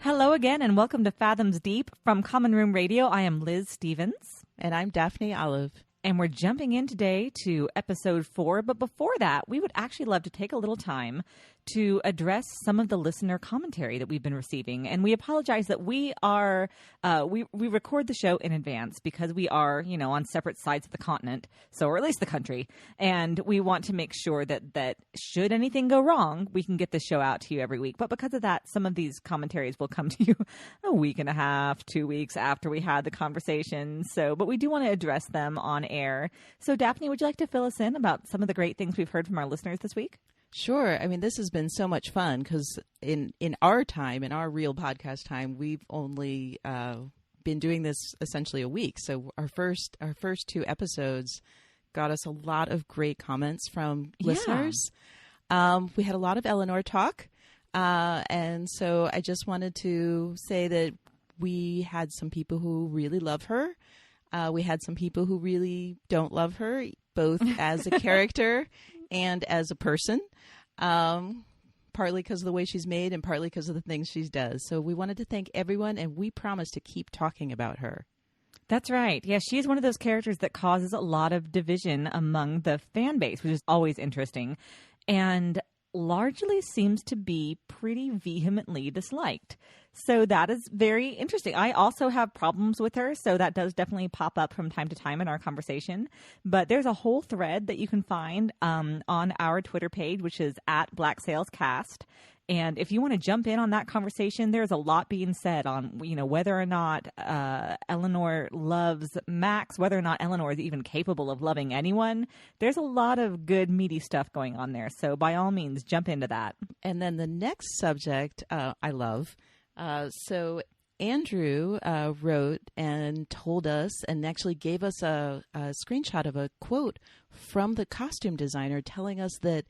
Hello again, and welcome to Fathoms Deep from Common Room Radio. I am Liz Stevens. And I'm Daphne Olive. And we're jumping in today to episode 4. But before that, we would actually love to take a little time to address some of the listener commentary that we've been receiving. And we apologize that we are, we record the show in advance because we are, on separate sides of the continent, or at least the country. And we want to make sure that should anything go wrong, we can get the show out to you every week. But because of that, some of these commentaries will come to you a week and a half, 2 weeks after we had the conversation. But we do want to address them on air. So Daphne, would you like to fill us in about some of the great things we've heard from our listeners this week? Sure. I mean, this has been so much fun because in our time, in our real podcast time, we've only been doing this essentially a week. So our first 2 episodes got us a lot of great comments from listeners. We had a lot of Eleanor talk. And so I just wanted to say that we had some people who really love her. We had some people who really don't love her, both as a character and as a person, partly because of the way she's made and partly because of the things she does. So we wanted to thank everyone, and we promise to keep talking about her. That's right. Yeah, she is one of those characters that causes a lot of division among the fan base, which is always interesting, and largely seems to be pretty vehemently disliked. So that is very interesting. I also have problems with her, so that does definitely pop up from time to time in our conversation. But there's a whole thread that you can find on our Twitter page, which is @BlackSalesCast. And if you want to jump in on that conversation, there's a lot being said on, whether or not Eleanor loves Max, whether or not Eleanor is even capable of loving anyone. There's a lot of good, meaty stuff going on there. So by all means, jump into that. And then the next subject I love. So Andrew wrote and told us and actually gave us a screenshot of a quote from the costume designer telling us that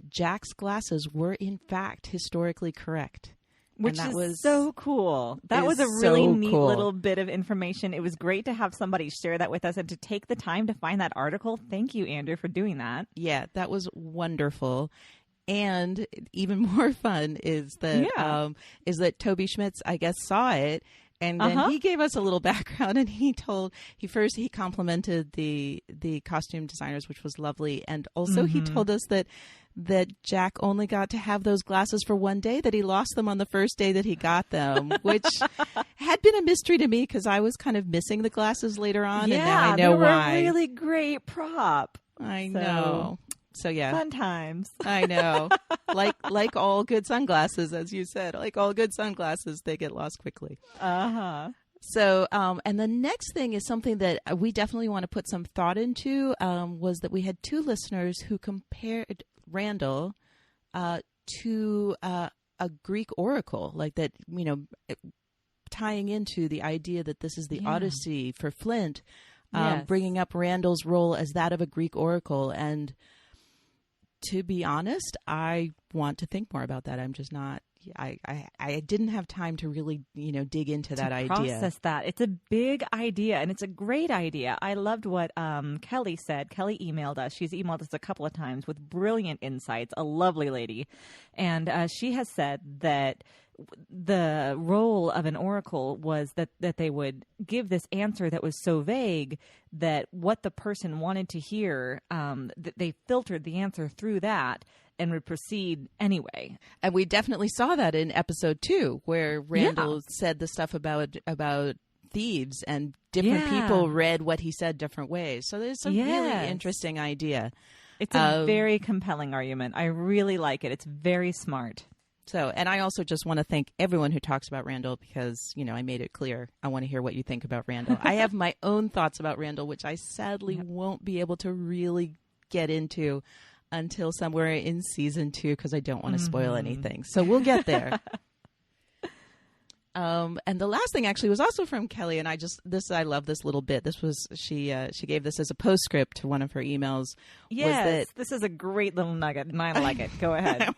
Jack's glasses were in fact historically correct. Which is so cool. That was a really neat little bit of information. It was great to have somebody share that with us and to take the time to find that article. Thank you, Andrew, for doing that. Yeah, that was wonderful. And even more fun is that Toby Schmitz, I guess, saw it. And then he gave us a little background, and he complimented the costume designers, which was lovely. And also he told us that Jack only got to have those glasses for one day, that he lost them on the first day that he got them, which had been a mystery to me because I was kind of missing the glasses later on. Yeah, and now I know why. They were a really great prop. I know. So yeah, fun times. I know. Like all good sunglasses, as you said, like all good sunglasses, they get lost quickly. So, and the next thing is something that we definitely want to put some thought into. Was that we had 2 listeners who compared Randall to a Greek oracle, like that. Tying into the idea that this is the Odyssey for Flint, bringing up Randall's role as that of a Greek oracle. And to be honest, I want to think more about that. I'm just not. I didn't have time to really, dig into that idea. Process that. It's a big idea, and it's a great idea. I loved what Kelly said. Kelly emailed us. She's emailed us a couple of times with brilliant insights. A lovely lady, and she has said that the role of an oracle was that they would give this answer that was so vague that what the person wanted to hear, that they filtered the answer through that and would proceed anyway. And we definitely saw that in episode 2, where Randall said the stuff about thieves, and different people read what he said different ways. So there's a really interesting idea. It's a very compelling argument. I really like it. It's very smart. So, and I also just want to thank everyone who talks about Randall because, I made it clear. I want to hear what you think about Randall. I have my own thoughts about Randall, which I sadly won't be able to really get into until somewhere in season 2 because I don't want to spoil anything. So we'll get there. And the last thing actually was also from Kelly, and I love this little bit. This was she gave this as a postscript to one of her emails. Yes, this is a great little nugget, and I like it. Go ahead.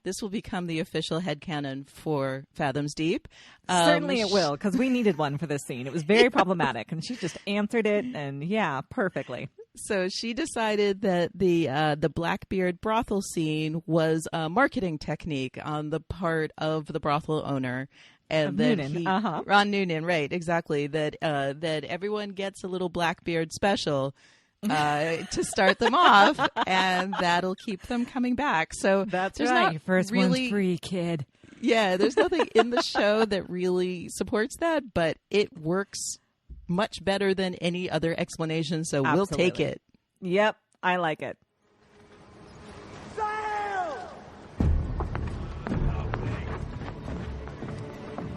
This will become the official headcanon for Fathoms Deep. Certainly it will, because we needed one for this scene. It was very problematic, and she just answered it, and perfectly. So she decided that the Blackbeard brothel scene was a marketing technique on the part of the brothel owner, and that Noonan. Ron Noonan, right? Exactly. That everyone gets a little Blackbeard special to start them off, and that'll keep them coming back. So that's there's right. Not Your first really, one's free, kid. Yeah, there's nothing in the show that really supports that, but it works much better than any other explanation, so Absolutely. we'll take it. Yep, I like it.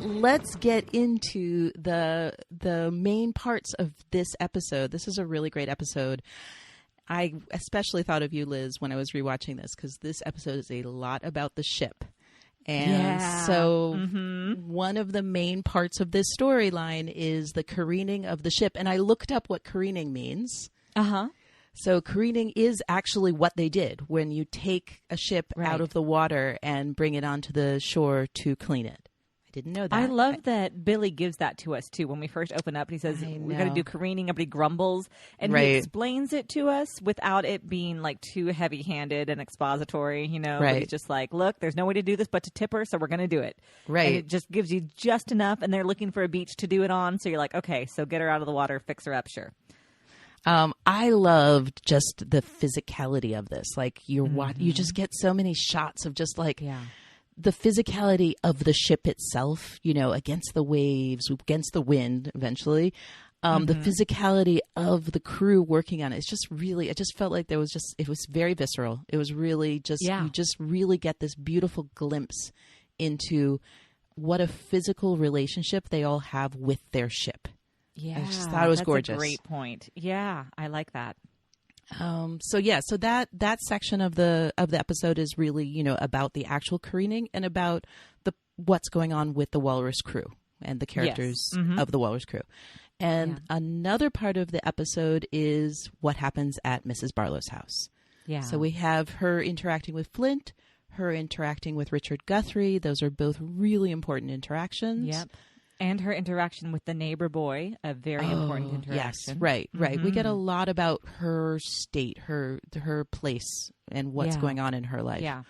Let's get into the main parts of this episode. This is a really great episode. I especially thought of you, Liz, when I was rewatching this, because this episode is a lot about the ship. And so one of the main parts of this storyline is the careening of the ship. And I looked up what careening means. So careening is actually what they did when you take a ship out of the water and bring it onto the shore to clean it. I didn't know that. I love that Billy gives that to us, too. When we first open up, he says, we got to do careening. Everybody grumbles. And he explains it to us without it being like too heavy-handed and expository, But he's just like, look, there's no way to do this but to tip her, so we're going to do it. Right. And it just gives you just enough, and they're looking for a beach to do it on. So you're like, okay, so get her out of the water, fix her up, sure. I loved just the physicality of this. Like you just get so many shots of just like the physicality of the ship itself, against the waves, against the wind eventually. The physicality of the crew working on it. It's just really, it just felt like it was very visceral. It was really just, you just really get this beautiful glimpse into what a physical relationship they all have with their ship. Yeah, I just thought it was gorgeous. That's a great point. Yeah, I like that. So that section of the episode is really, about the actual careening and about what's going on with the Walrus crew and the characters of the Walrus crew. And another part of the episode is what happens at Mrs. Barlow's house. Yeah. So we have her interacting with Flint, her interacting with Richard Guthrie. Those are both really important interactions. Yep. And her interaction with the neighbor boy, a very important interaction. Yes, right. We get a lot about her state, her place, and what's going on in her life. Yeah.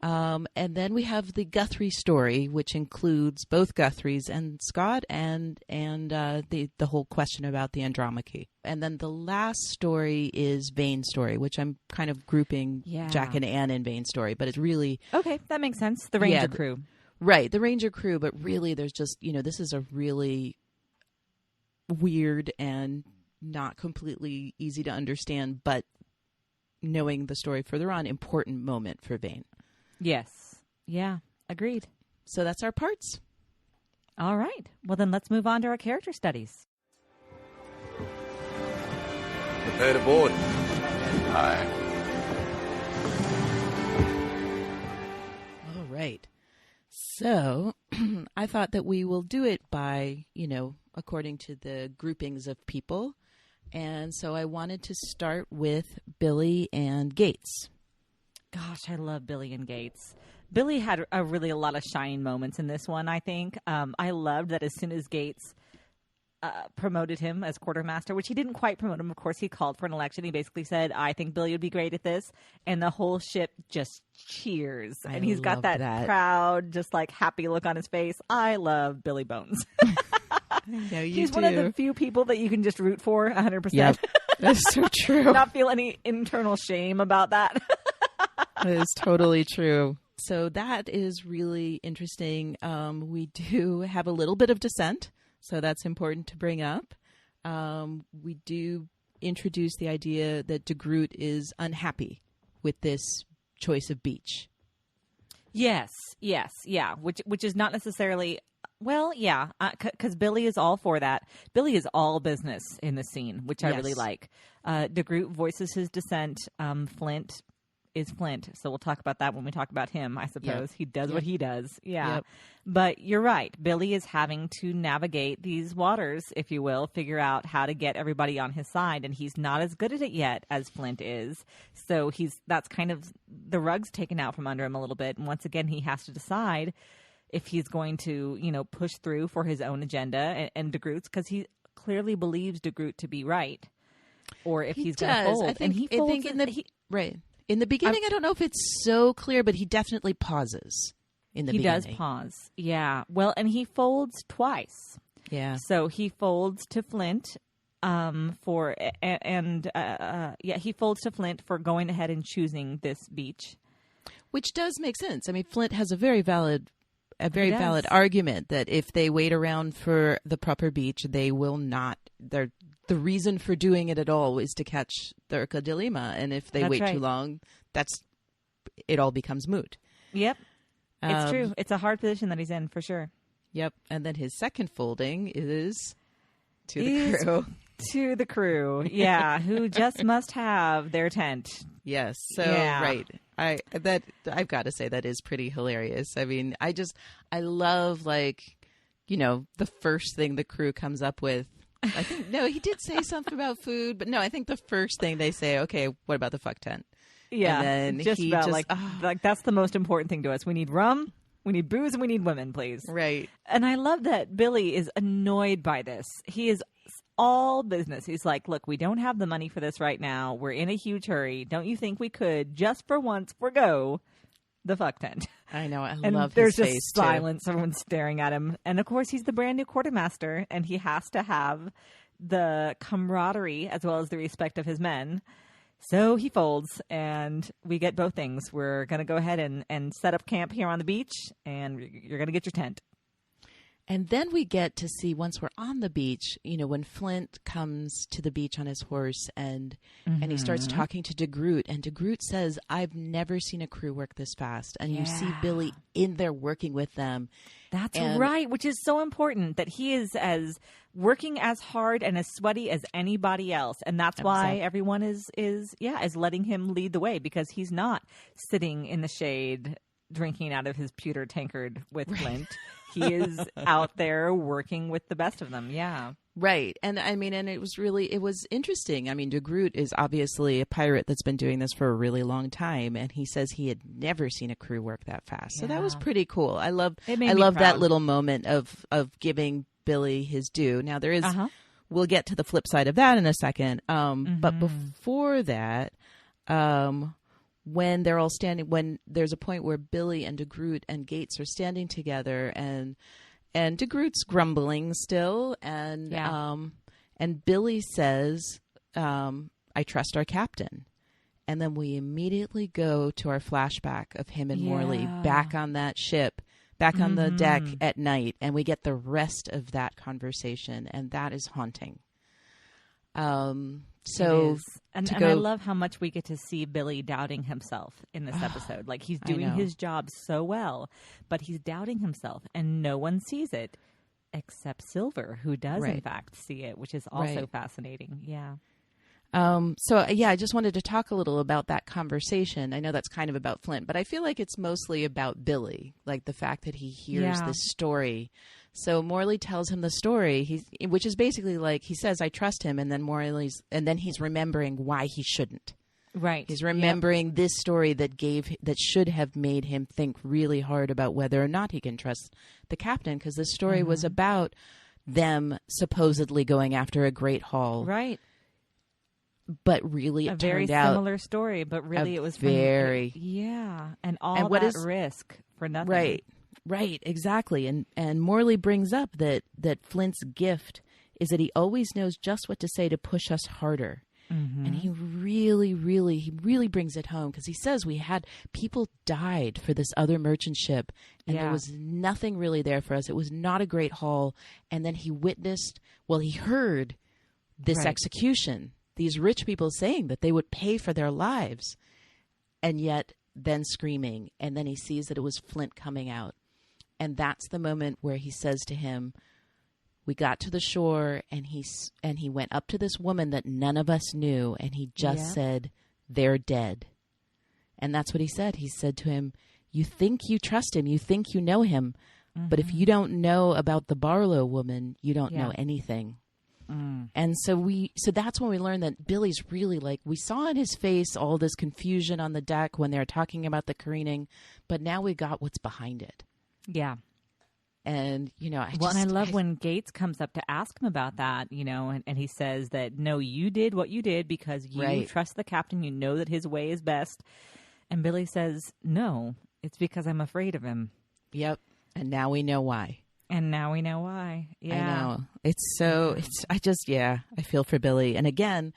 And then we have the Guthrie story, which includes both Guthries and Scott, and the whole question about the Andromache. And then the last story is Vane's story, which I'm kind of grouping Jack and Anne in Vane's story, but it's really okay. That makes sense. The Ranger crew. Right, the Ranger crew, but really there's just, this is a really weird and not completely easy to understand, but knowing the story further on, important moment for Vane. Yes. Yeah, agreed. So that's our parts. All right. Well, then let's move on to our character studies. Prepare to board. Aye. All right. So I thought that we will do it by, according to the groupings of people. And so I wanted to start with Billy and Gates. Gosh, I love Billy and Gates. Billy had a lot of shining moments in this one, I think. I loved that as soon as Gates promoted him as quartermaster, which he didn't quite promote him. Of course, he called for an election. He basically said, I think Billy would be great at this. And the whole ship just cheers. And he's got that proud, just like happy look on his face. I love Billy Bones. I know you He's do. one of the few people that you can just root for 100%. Yep. That's so true. Not feel any internal shame about that. That is totally true. So that is really interesting. We do have a little bit of dissent. So that's important to bring up. We do introduce the idea that de Groot is unhappy with this choice of beach. Yes, yeah. Which is not necessarily, because Billy is all for that. Billy is all business in the scene, which I really like. De Groot voices his dissent. Flint is Flint. So we'll talk about that when we talk about him, I suppose. Yep. He does what he does. Yeah. Yep. But you're right. Billy is having to navigate these waters, if you will, figure out how to get everybody on his side. And he's not as good at it yet as Flint is. So that's kind of the rug's taken out from under him a little bit. And once again, he has to decide if he's going to, push through for his own agenda and DeGroote's, because he clearly believes DeGroote to be right. Or if he's going to fold. I think, and he folds. Right. In the beginning, I don't know if it's so clear, but he definitely pauses in the beginning. He does pause. Yeah. Well, and he folds twice. Yeah. So he folds to Flint he folds to Flint for going ahead and choosing this beach. Which does make sense. I mean, Flint has a very valid argument that if they wait around for the proper beach, they will not. The reason for doing it at all is to catch the Urca de Lima, and if they wait too long, it all becomes moot. Yep, it's true. It's a hard position that he's in for sure. Yep, and then his second folding is to the crew. To the crew, yeah, who just must have their tent. Yes, so right. I've got to say that is pretty hilarious. I mean, I love the first thing the crew comes up with. I think he did say something about food, but no, I think the first thing they say, okay, what about the fuck tent? Yeah, and then that's the most important thing to us. We need rum, we need booze, and we need women, please. Right. And I love that Billy is annoyed by this. He is all business. He's like, look, we don't have the money for this right now. We're in a huge hurry. Don't you think we could just for once forgo the fuck tent? I know. I and love there's his just face silence. too. Everyone's staring at him. And of course, he's the brand new quartermaster, and he has to have the camaraderie as well as the respect of his men. So he folds, and we get both things. We're going to go ahead and set up camp here on the beach, and you're going to get your tent. And then we get to see, once we're on the beach, when Flint comes to the beach on his horse and he starts talking to DeGroote, and DeGroote says, I've never seen a crew work this fast. And you see Billy in there working with them. That's right, which is so important, that he is working as hard and as sweaty as anybody else. And that's why everyone is letting him lead the way, because he's not sitting in the shade drinking out of his pewter tankard with Flint. He is out there working with the best of them. Yeah. Right. And I mean, and it was interesting. I mean, DeGroote is obviously a pirate that's been doing this for a really long time. And he says he had never seen a crew work that fast. So that was pretty cool. I love that little moment of giving Billy his due. Now there is, we'll get to the flip side of that in a second. But before that, when they're all standing, when there's a point where Billy and DeGroote and Gates are standing together, and DeGroote's grumbling still, and Billy says, I trust our captain. And then we immediately go to our flashback of him and Morley back on that ship, back on the deck at night, and we get the rest of that conversation, and that is haunting. I love how much we get to see Billy doubting himself in this episode. Like, he's doing his job so well, but he's doubting himself, and no one sees it except Silver, who does in fact see it, which is also fascinating. Yeah. I just wanted to talk a little about that conversation. I know that's kind of about Flint, but I feel like it's mostly about Billy, like the fact that he hears this story. So Morley tells him the story, which is basically like, he says, I trust him. And then he's remembering why he shouldn't. Right. He's remembering this story that should have made him think really hard about whether or not he can trust the captain. Because the story was about them supposedly going after a great haul. Right. But really, it turned out very similar story, but really it was very and all that risk for nothing. Right, exactly. And Morley brings up that Flint's gift is that he always knows just what to say to push us harder. And he really brings it home, because he says people died for this other merchant ship, and there was nothing really there for us. It was not a great haul. And then he heard this execution. These rich people saying that they would pay for their lives, and yet then screaming. And then he sees that it was Flint coming out. And that's the moment where he says to him, we got to the shore, and he went up to this woman that none of us knew, and he just said, they're dead. And that's what he said. He said to him, you think you trust him, you think you know him, but if you don't know about the Barlow woman, you don't know anything. And so that's when we learned that Billy's really like, we saw in his face all this confusion on the deck when they were talking about the careening, but now we got what's behind it. Yeah. And, you know, I love when Gates comes up to ask him about that, you know, and he says that, no, you did what you did because you trust the captain. You know that his way is best. And Billy says, no, it's because I'm afraid of him. Yep. And now we know why. Yeah. I know. I feel for Billy. And again,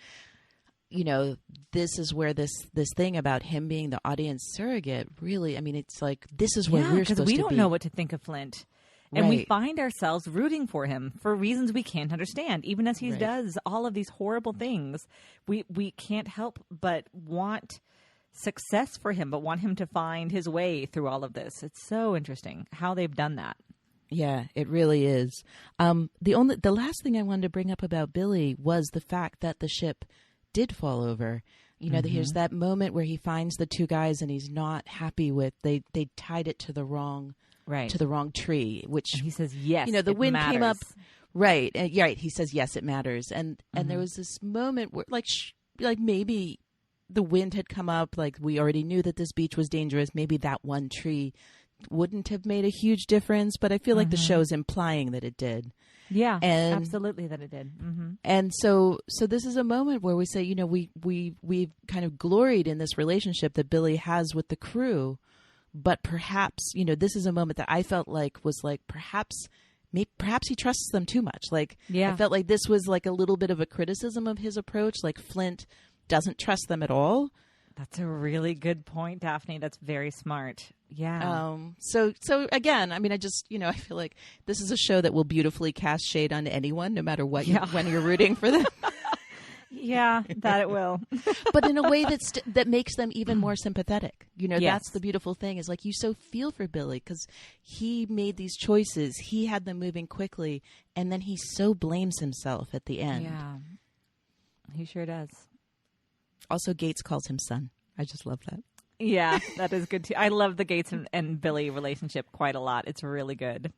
you know, this is where this thing about him being the audience surrogate really, I mean, it's like, this is where we're supposed to be. Because we don't know what to think of Flint. And we find ourselves rooting for him for reasons we can't understand. Even as he does all of these horrible things, we can't help but want success for him, but want him to find his way through all of this. It's so interesting how they've done that. Yeah, it really is. The last thing I wanted to bring up about Billy was the fact that the ship did fall over. You know, there's that moment where he finds the two guys and he's not happy with, they tied it to the wrong tree, which and he says, yes, you know, the wind matters. came up. Right. He says, yes, it matters. And there was this moment where like maybe the wind had come up. Like we already knew that this beach was dangerous. Maybe that one tree wouldn't have made a huge difference, but I feel like the show's implying that it did. Yeah, and absolutely that it did. And so this is a moment where we say, you know, we've kind of gloried in this relationship that Billy has with the crew, but perhaps, you know, this is a moment that I felt like was like perhaps he trusts them too much. Like, I felt like this was like a little bit of a criticism of his approach. Like Flint doesn't trust them at all. That's a really good point, Daphne. That's very smart. Yeah. So again, I mean, I just, you know, I feel like this is a show that will beautifully cast shade on anyone, no matter what, when you're rooting for them. Yeah, that it will. But in a way that makes them even more sympathetic. You know, that's the beautiful thing is like you so feel for Billy because he made these choices. He had them moving quickly. And then he so blames himself at the end. Yeah, he sure does. Also, Gates calls him son. I just love that. Yeah, that is good too. I love the Gates and Billy relationship quite a lot. It's really good.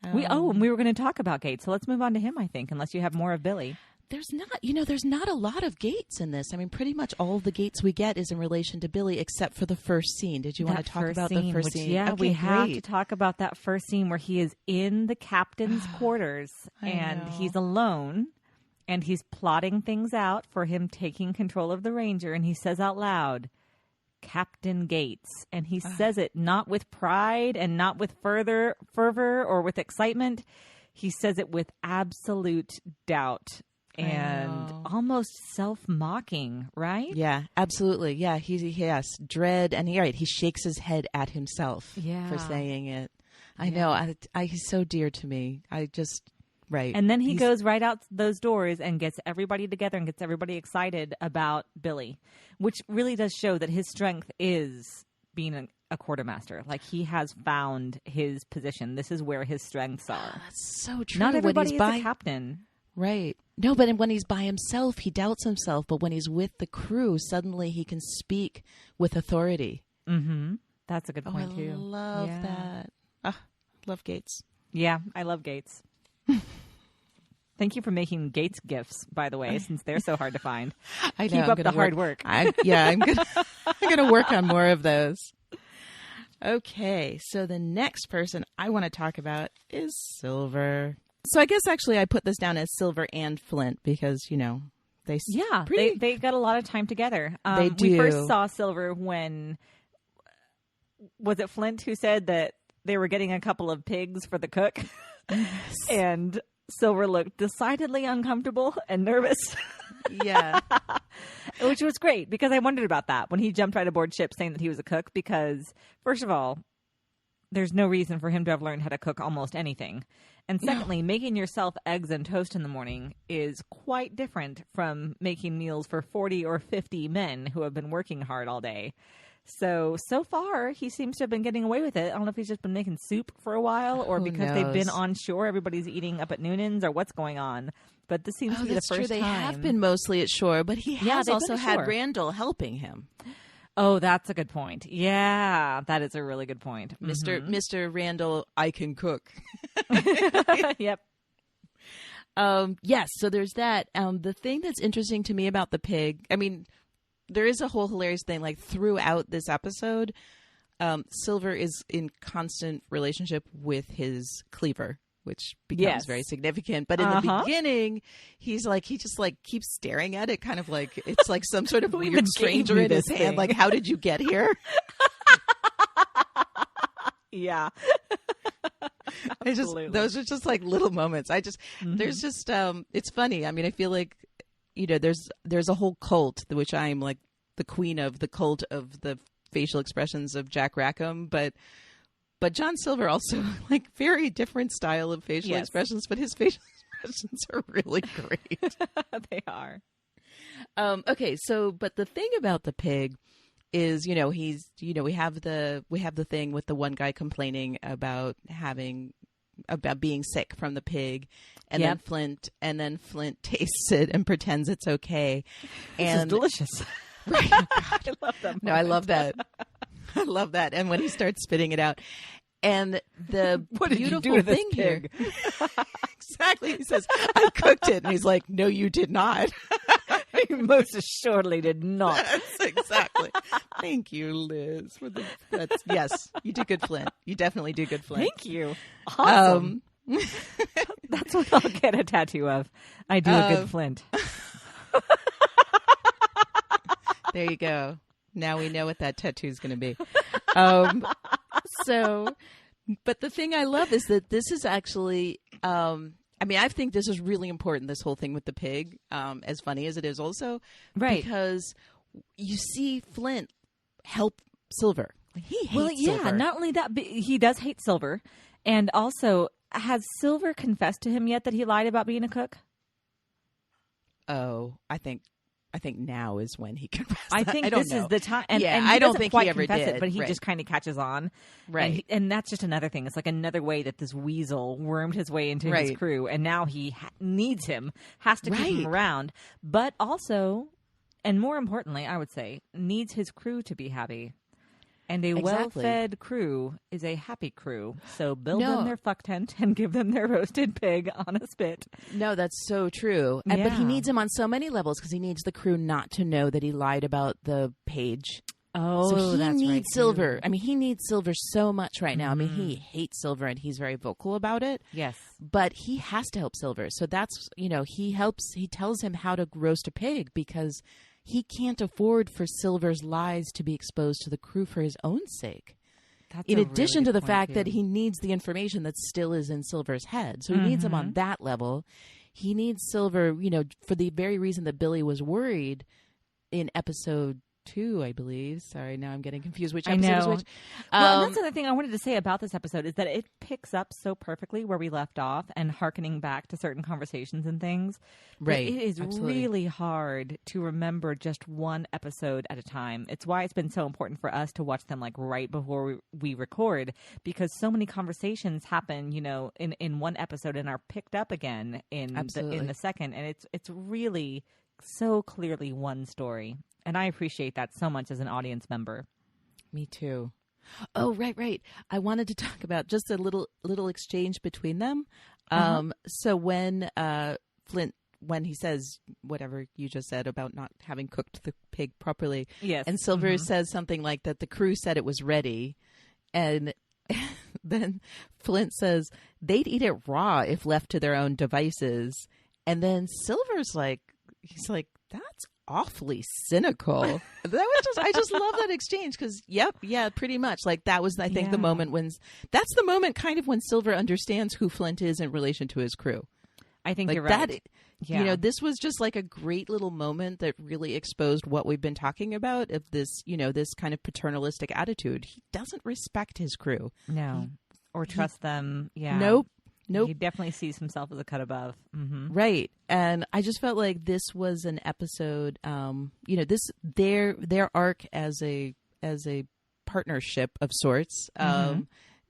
And we were going to talk about Gates, so let's move on to him, I think, unless you have more of Billy. There's not a lot of Gates in this. I mean, pretty much all the Gates we get is in relation to Billy, except for the first scene. Did you want to talk about the first scene? Yeah, we have to talk about that first scene where he is in the captain's quarters and he's alone. And he's plotting things out for him taking control of the Ranger. And he says out loud, Captain Gates. And he says it not with pride and not with further fervor or with excitement. He says it with absolute doubt and almost self-mocking, right? Yeah, absolutely. Yeah, he has dread. And he shakes his head at himself for saying it. I know. He's so dear to me. Right. And then he goes right out those doors and gets everybody together and gets everybody excited about Billy, which really does show that his strength is being a quartermaster. Like he has found his position. This is where his strengths are. That's so true. Not everybody is a captain. Right. No, but when he's by himself, he doubts himself. But when he's with the crew, suddenly he can speak with authority. Mm-hmm. That's a good point, too. I love that. Love Gates. Yeah, I love Gates. Thank you for making Gates gifts, by the way, since they're so hard to find. I know, Keep up the hard work. I'm gonna work on more of those. Okay, so the next person I want to talk about is Silver. So I guess actually I put this down as Silver and Flint because, you know, they got a lot of time together. They do. We first saw Silver when, was it Flint who said that they were getting a couple of pigs for the cook? Yes. And Silver looked decidedly uncomfortable and nervous. Yeah. Which was great because I wondered about that when he jumped right aboard ship saying that he was a cook because, first of all, there's no reason for him to have learned how to cook almost anything. And secondly, making yourself eggs and toast in the morning is quite different from making meals for 40 or 50 men who have been working hard all day. So far, he seems to have been getting away with it. I don't know if he's just been making soup for a while or because they've been on shore, everybody's eating up at Noonan's or what's going on. But this seems to be the first time. They have been mostly at shore, but he has also had shore. Randall helping him. Oh, that's a good point. Yeah, that is a really good point. Mr. Randall, I can cook. Yep. Yes, so there's that. The thing that's interesting to me about the pig, I mean, there is a whole hilarious thing, like throughout this episode, Silver is in constant relationship with his cleaver, which becomes very significant. But in the beginning, he just like keeps staring at it, kind of like it's like some sort of weird stranger in his hand. Like, how did you get here? Yeah. Those are just like little moments. There's just, it's funny. I mean, I feel like, there's a whole cult, which I'm like the queen of, the cult of the facial expressions of Jack Rackham, but John Silver also like very different style of facial expressions, but his facial expressions are really great. They are. Okay, so but the thing about the pig is, we have the thing with the one guy complaining about being sick from the pig, and then Flint tastes it and pretends it's okay. This is delicious. Right. I love that. No, I love that. I love that. And when he starts spitting it out, and the what did beautiful you do to thing this pig? here, exactly. He says, "I cooked it," and he's like, "No, you did not." You most assuredly did not. Yes, exactly. Thank you, Liz. Yes, you do good, Flint. You definitely do good, Flint. Thank you. Awesome. That's what I'll get a tattoo of. I do a good Flint. There you go. Now we know what that tattoo is going to be. But the thing I love is that this is actually, I think this is really important, this whole thing with the pig, as funny as it is also. Right. Because you see Flint help Silver. He hates Silver. Not only that, but he does hate Silver. And also, has Silver confessed to him yet that he lied about being a cook? Oh, I think now is when he confessed. I think this is the time. And I don't think he ever did. It, but he just kind of catches on. Right. And that's just another thing. It's like another way that this weasel wormed his way into his crew. And now he needs him, has to keep him around. But also, and more importantly, I would say, needs his crew to be happy. And a well-fed crew is a happy crew. So build them their fuck tent and give them their roasted pig on a spit. No, that's so true. Yeah. But he needs him on so many levels because he needs the crew not to know that he lied about the page. Oh, so that's he needs right, Silver. too. I mean, he needs Silver so much right now. I mean, he hates Silver and he's very vocal about it. Yes. But he has to help Silver. So that's, he tells him how to roast a pig because he can't afford for Silver's lies to be exposed to the crew for his own sake. In addition to the fact that he needs the information that still is in Silver's head. So he needs him on that level. He needs Silver, for the very reason that Billy was worried in episode 2, I believe. Sorry, now I'm getting confused which episode is which. Well, that's the thing I wanted to say about this episode is that it picks up so perfectly where we left off and hearkening back to certain conversations and things. Right. It is really hard to remember just one episode at a time. It's why it's been so important for us to watch them like right before we record, because so many conversations happen, in one episode and are picked up again in the second. And it's really so clearly one story. And I appreciate that so much as an audience member. Me too. Oh, right. I wanted to talk about just a little exchange between them. So when Flint, when he says whatever you just said about not having cooked the pig properly, yes, and Silver says something like that the crew said it was ready, and then Flint says they'd eat it raw if left to their own devices, and then Silver's like, he's like, that's awfully cynical. I just love that exchange because pretty much like that was I think the moment that's the moment kind of when Silver understands who Flint is in relation to his crew. I think you're right. This was just like a great little moment that really exposed what we've been talking about of this, this kind of paternalistic attitude. He doesn't respect his crew. No. Or trust them. Yeah. Nope. He definitely sees himself as a cut above. Right. And I just felt like this was an episode, this their arc as a partnership of sorts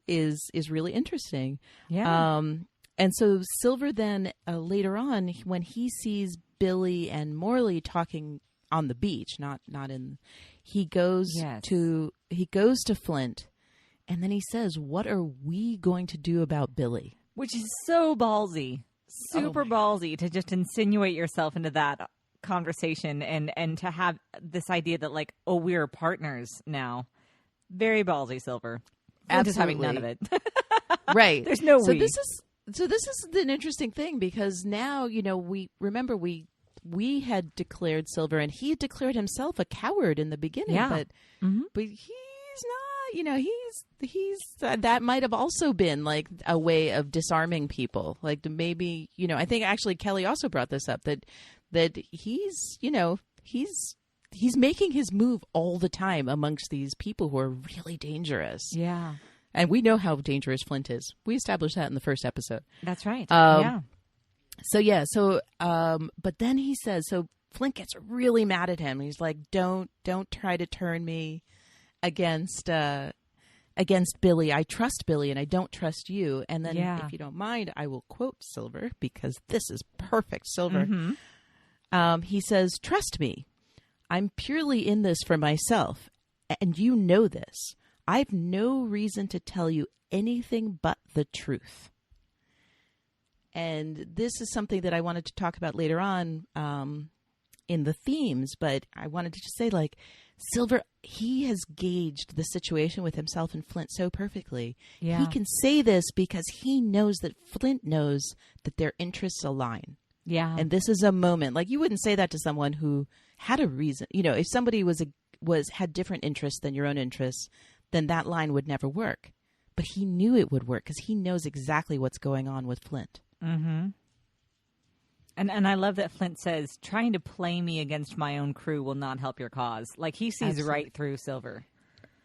is really interesting. Yeah. And so Silver then later on, when he sees Billy and Morley talking on the beach, not in. He goes Yes. to Flint, and then he says, "What are we going to do about Billy?" Which is so ballsy, super Oh my ballsy to just insinuate yourself into that conversation and to have this idea that like, oh, we're partners now. Very ballsy, Silver. Flint is having none of it. Right. There's no so we. this is an interesting thing, because now, we had declared Silver, and he had declared himself a coward in the beginning. Yeah. But he's not. He's that might have also been like a way of disarming people. Like maybe I think actually Kelly also brought this up that he's he's making his move all the time amongst these people who are really dangerous. Yeah. And we know how dangerous Flint is. We established that in the first episode. That's right. Yeah. But then he says, so Flint gets really mad at him. He's like, don't try to turn me against Billy. I trust Billy and I don't trust you. And then if you don't mind, I will quote Silver, because this is perfect Silver. Mm-hmm. He says, "Trust me. I'm purely in this for myself. And you know this. I've no reason to tell you anything but the truth." And this is something that I wanted to talk about later on in the themes, but I wanted to just say, like, Silver, he has gauged the situation with himself and Flint so perfectly. Yeah. He can say this because he knows that Flint knows that their interests align. Yeah. And this is a moment, like, you wouldn't say that to someone who had a reason. If somebody had different interests than your own interests, then that line would never work. But he knew it would work because he knows exactly what's going on with Flint. Mm-hmm. And I love that Flint says, trying to play me against my own crew will not help your cause. Like, he sees Absolutely. right through Silver.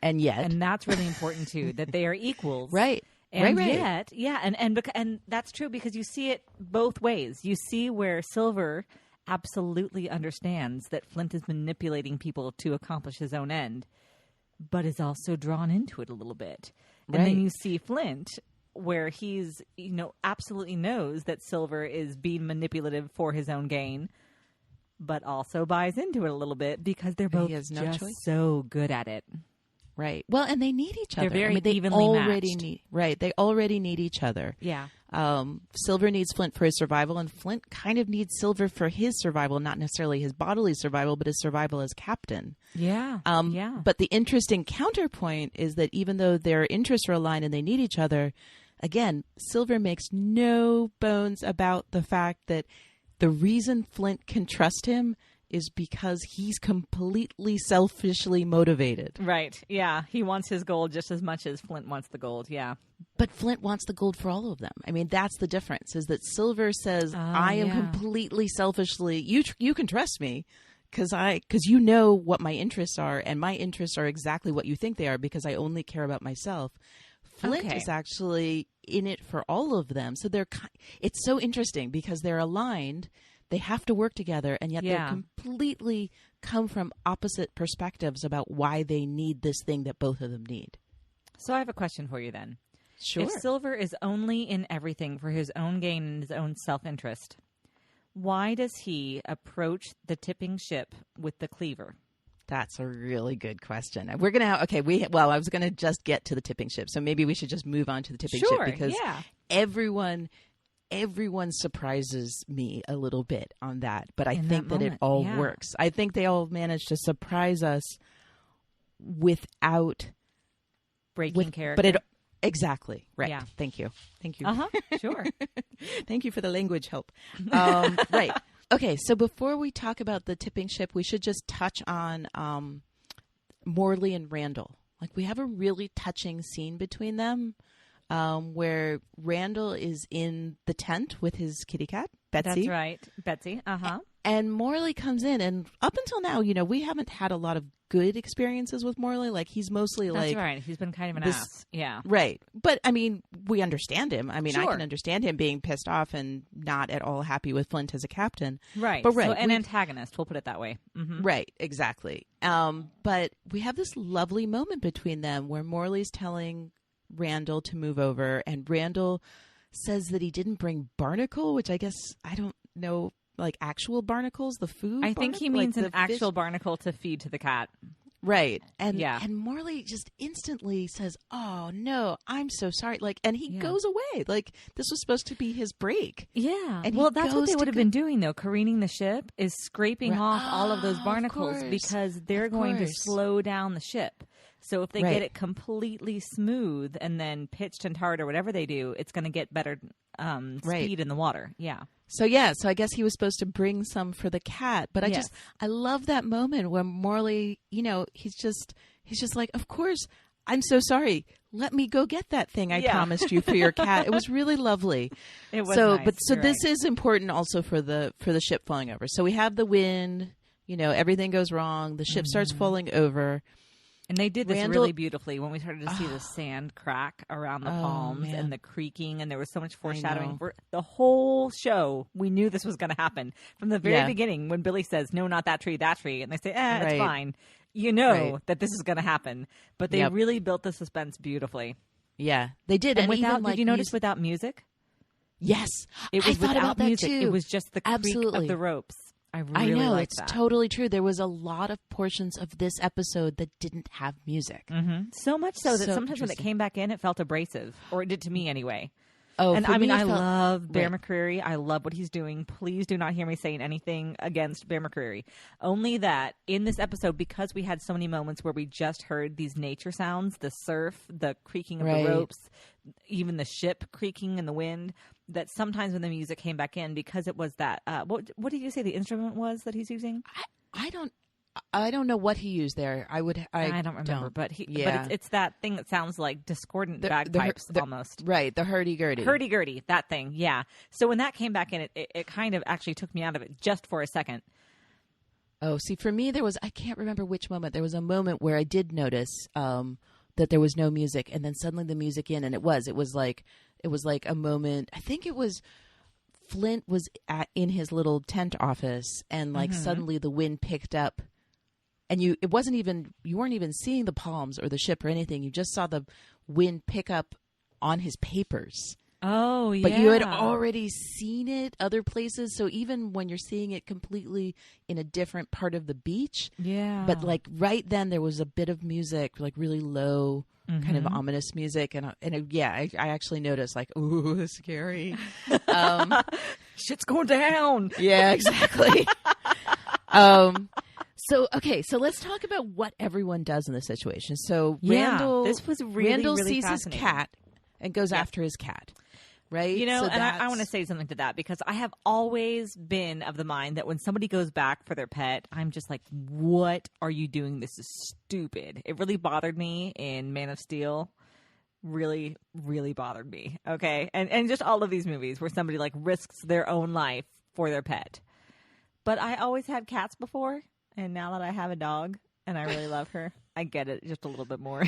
And yet. And that's really important, too, that they are equals. Right. And right. yet, yeah, and that's true because you see it both ways. You see where Silver absolutely understands that Flint is manipulating people to accomplish his own end, but is also drawn into it a little bit. And Right. then you see Flint, where he's, absolutely knows that Silver is being manipulative for his own gain, but also buys into it a little bit because they're both has no just choice. so good at it. Right. Well, and they need each other. They're very they evenly already matched. They already need each other. Yeah. Silver needs Flint for his survival, and Flint kind of needs Silver for his survival, not necessarily his bodily survival, but his survival as captain. Yeah. But the interesting counterpoint is that even though their interests are aligned and they need each other, again, Silver makes no bones about the fact that the reason Flint can trust him is because he's completely selfishly motivated. Right. Yeah. He wants his gold just as much as Flint wants the gold. Yeah. But Flint wants the gold for all of them. I mean, that's the difference, is that Silver says, I am completely selfishly, you can trust me because you know what my interests are, and my interests are exactly what you think they are because I only care about myself. Flint is actually in it for all of them. So it's so interesting because they're aligned. They have to work together, and yet they completely come from opposite perspectives about why they need this thing that both of them need. So I have a question for you then. Sure. If Silver is only in everything for his own gain and his own self-interest, why does he approach the tipping ship with the cleaver? That's a really good question. We're going to I was going to just get to the tipping ship, so maybe we should just move on to the tipping ship because everyone surprises me a little bit on that, but I think that it all works. I think they all manage to surprise us without breaking character. Exactly. Right. Yeah. Thank you. Sure. Thank you for the language help. Right. Okay. So before we talk about the tipping ship, we should just touch on Morley and Randall. Like, we have a really touching scene between them where Randall is in the tent with his kitty cat, Betsy. That's right. Betsy. And Morley comes in, and up until now, we haven't had a lot of good experiences with Morley. Like, he's mostly That's right. He's been kind of an ass. Yeah. Right. But, I mean, we understand him. I mean, Sure. I can understand him being pissed off and not at all happy with Flint as a captain. Right. But So an antagonist, we'll put it that way. Mm-hmm. Right. Exactly. But we have this lovely moment between them where Morley's telling Randall to move over, and Randall says that he didn't bring Barnacle, which I guess I don't know like actual barnacles, the food. I think he means an actual barnacle to feed to the cat. Right. And Morley just instantly says, "Oh no, I'm so sorry." Like, and he goes away. Like, this was supposed to be his break. Yeah. And well, that's what they would have been doing though. Careening the ship is scraping off all of those barnacles because they're going to slow down the ship. So if they get it completely smooth and then pitched and tarred or whatever they do, it's going to get better speed in the water. Yeah. So so I guess he was supposed to bring some for the cat, but I love that moment when Morley, he's just like, "Of course, I'm so sorry. Let me go get that thing I promised you for your cat." It was really lovely. It was nice. So this is important also for the ship falling over. So we have the wind, everything goes wrong. The ship starts falling over. And they did this really beautifully when we started to see the sand crack around the palms and the creaking, and there was so much foreshadowing. For the whole show, we knew this was going to happen. From the very beginning, when Billy says, "No, not that tree, and they say, it's fine. You know that this is going to happen. But they really built the suspense beautifully. Yeah, they did. And without, did you notice without music? Yes. It was without about music. Too. It was just the creak of the ropes. I know, like it's that. totally true. There was a lot of portions of this episode that didn't have music. Mm-hmm. So much so that sometimes when it came back in, it felt abrasive. Or it did to me anyway. Oh, and I love Bear McCreary. I love what he's doing. Please do not hear me saying anything against Bear McCreary. Only that in this episode, because we had so many moments where we just heard these nature sounds, the surf, the creaking of the ropes, even the ship creaking in the wind, that sometimes when the music came back in, because it was that, what did you say the instrument was that he's using? I don't know what he used there. I don't remember, but it's that thing that sounds like discordant bagpipes almost. Right, the hurdy-gurdy. Hurdy-gurdy, that thing, yeah. So when that came back in, it kind of actually took me out of it just for a second. Oh, see, for me, I can't remember which moment. There was a moment where I did notice that there was no music, and then suddenly the music in, and it was like a moment. I think it was Flint was in his little tent office, and suddenly the wind picked up. And you weren't even seeing the palms or the ship or anything. You just saw the wind pick up on his papers. Oh, yeah. But you had already seen it other places. So even when you're seeing it completely in a different part of the beach. Yeah. But right then there was a bit of music, really low, kind of ominous music. And I actually noticed ooh, scary. Shit's going down. Yeah, exactly. So let's talk about what everyone does in this situation. So Randall sees his cat and goes after his cat, right? I want to say something to that because I have always been of the mind that when somebody goes back for their pet, I'm just like, what are you doing? This is stupid. It really bothered me in Man of Steel. Really, really bothered me. Okay. And just all of these movies where somebody risks their own life for their pet. But I always had cats before. And now that I have a dog and I really love her, I get it just a little bit more.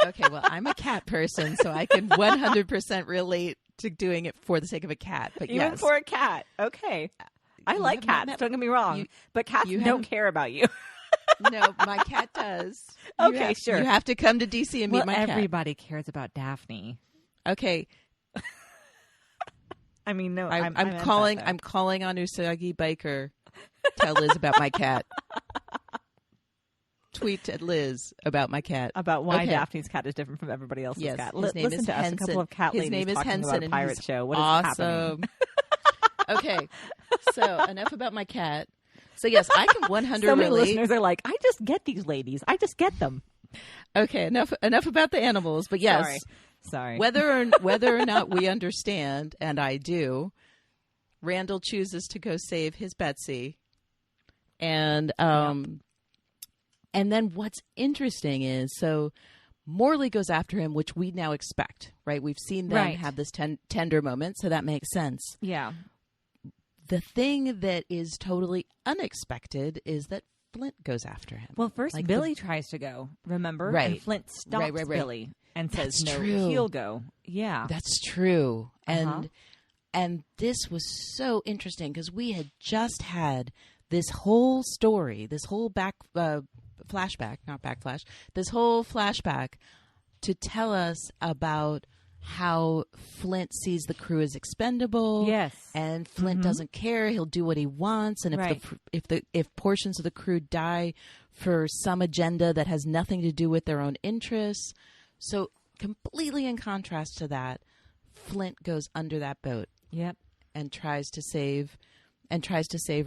Okay, well, I'm a cat person, so I can 100% relate to doing it for the sake of a cat. But even for a cat, okay. I like cats, don't get me wrong, but cats don't care about you. No, my cat does. Okay, sure. You have to come to DC and meet my cat. Everybody cares about Daphne. Okay. I mean, no, I'm calling on Usagi Biker. Tell Liz about my cat. Tweet at Liz about my cat. About why Daphne's cat is different from everybody else's cat. Listen to us, a couple of cat ladies talking about a pirate show. What is happening? Okay, so enough about my cat. So yes, I can 100 So many listeners are like, I just get these ladies. I just get them. Okay, enough about the animals. But yes, sorry. Whether or not we understand, and I do, Randall chooses to go save his Betsy. And and then what's interesting is, so Morley goes after him, which we now expect, right? We've seen them have this tender moment, so that makes sense. Yeah. The thing that is totally unexpected is that Flint goes after him. Well, first Billy tries to go, remember? Right. And Flint stops Billy and says, no, true. He'll go. Yeah. That's true. And this was so interesting because we had just had this whole story, this whole flashback to tell us about how Flint sees the crew as expendable. Yes. And Flint doesn't care. He'll do what he wants. And if portions of the crew die for some agenda that has nothing to do with their own interests. So completely in contrast to that, Flint goes under that boat. Yep. And tries to save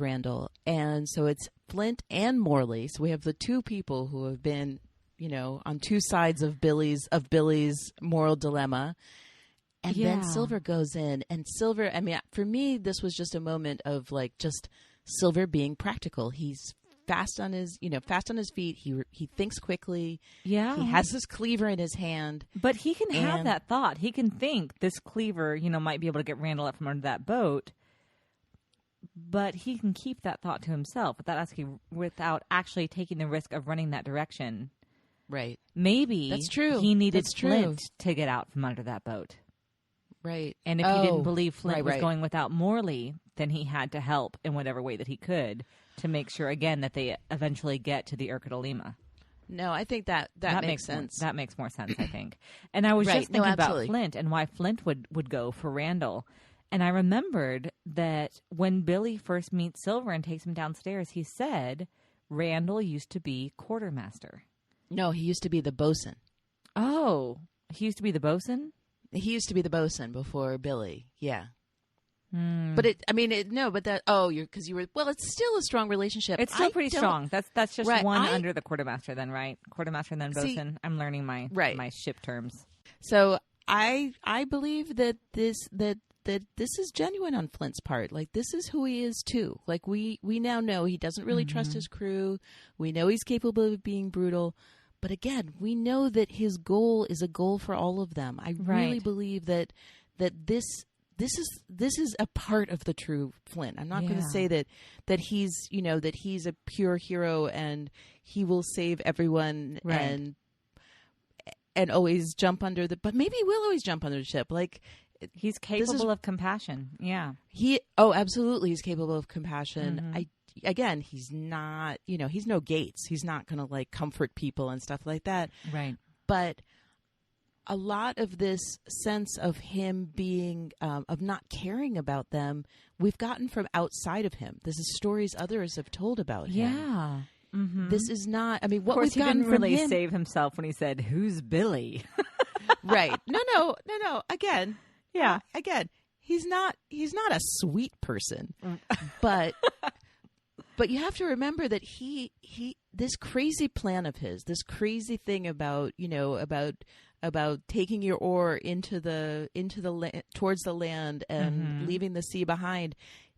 Randall. And so it's Flint and Morley. So we have the two people who have been, on two sides of Billy's moral dilemma. And then Silver goes in, and Silver, for me, this was just a moment of just Silver being practical. He's fast on his feet. He thinks quickly. Yeah. He has his cleaver in his hand. But he can have that thought. He can think this cleaver, might be able to get Randall up from under that boat. But he can keep that thought to himself without actually taking the risk of running that direction. Right. Maybe that's true. He needed Flint to get out from under that boat. Right. And if he didn't believe Flint was going without Morley, then he had to help in whatever way that he could to make sure, again, that they eventually get to the Urquidolima. No, I think that makes sense. That makes more sense, I think. And I was just thinking about Flint and why Flint would go for Randall. And I remembered that when Billy first meets Silver and takes him downstairs, he said Randall used to be quartermaster. No, he used to be the bosun. Oh, he used to be the bosun? He used to be the bosun before Billy. Yeah. Mm. But it's still a strong relationship. It's still pretty strong. That's just one under the quartermaster then, right? Quartermaster and then bosun. I'm learning my ship terms. So I believe that this is genuine on Flint's part. This is who he is too. We now know he doesn't really trust his crew. We know he's capable of being brutal. But again, we know that his goal is a goal for all of them. I really believe that this is a part of the true Flint. I'm not going to say that he's a pure hero and he will save everyone and always jump under but maybe he will always jump under the ship. He's capable of compassion. Yeah. Absolutely, he's capable of compassion. Again, he's not, he's no Gates. He's not going to comfort people and stuff like that. Right. But a lot of this sense of him being, of not caring about them, we've gotten from outside of him. This is stories others have told about him. Yeah. Mm-hmm. This is not, what of course, we've gotten he didn't really him, save himself when he said, "Who's Billy?" Right. No. Again. Yeah. Again, he's not a sweet person, but you have to remember that he this crazy plan of his, this crazy thing about taking your oar into the towards the land and leaving the sea behind.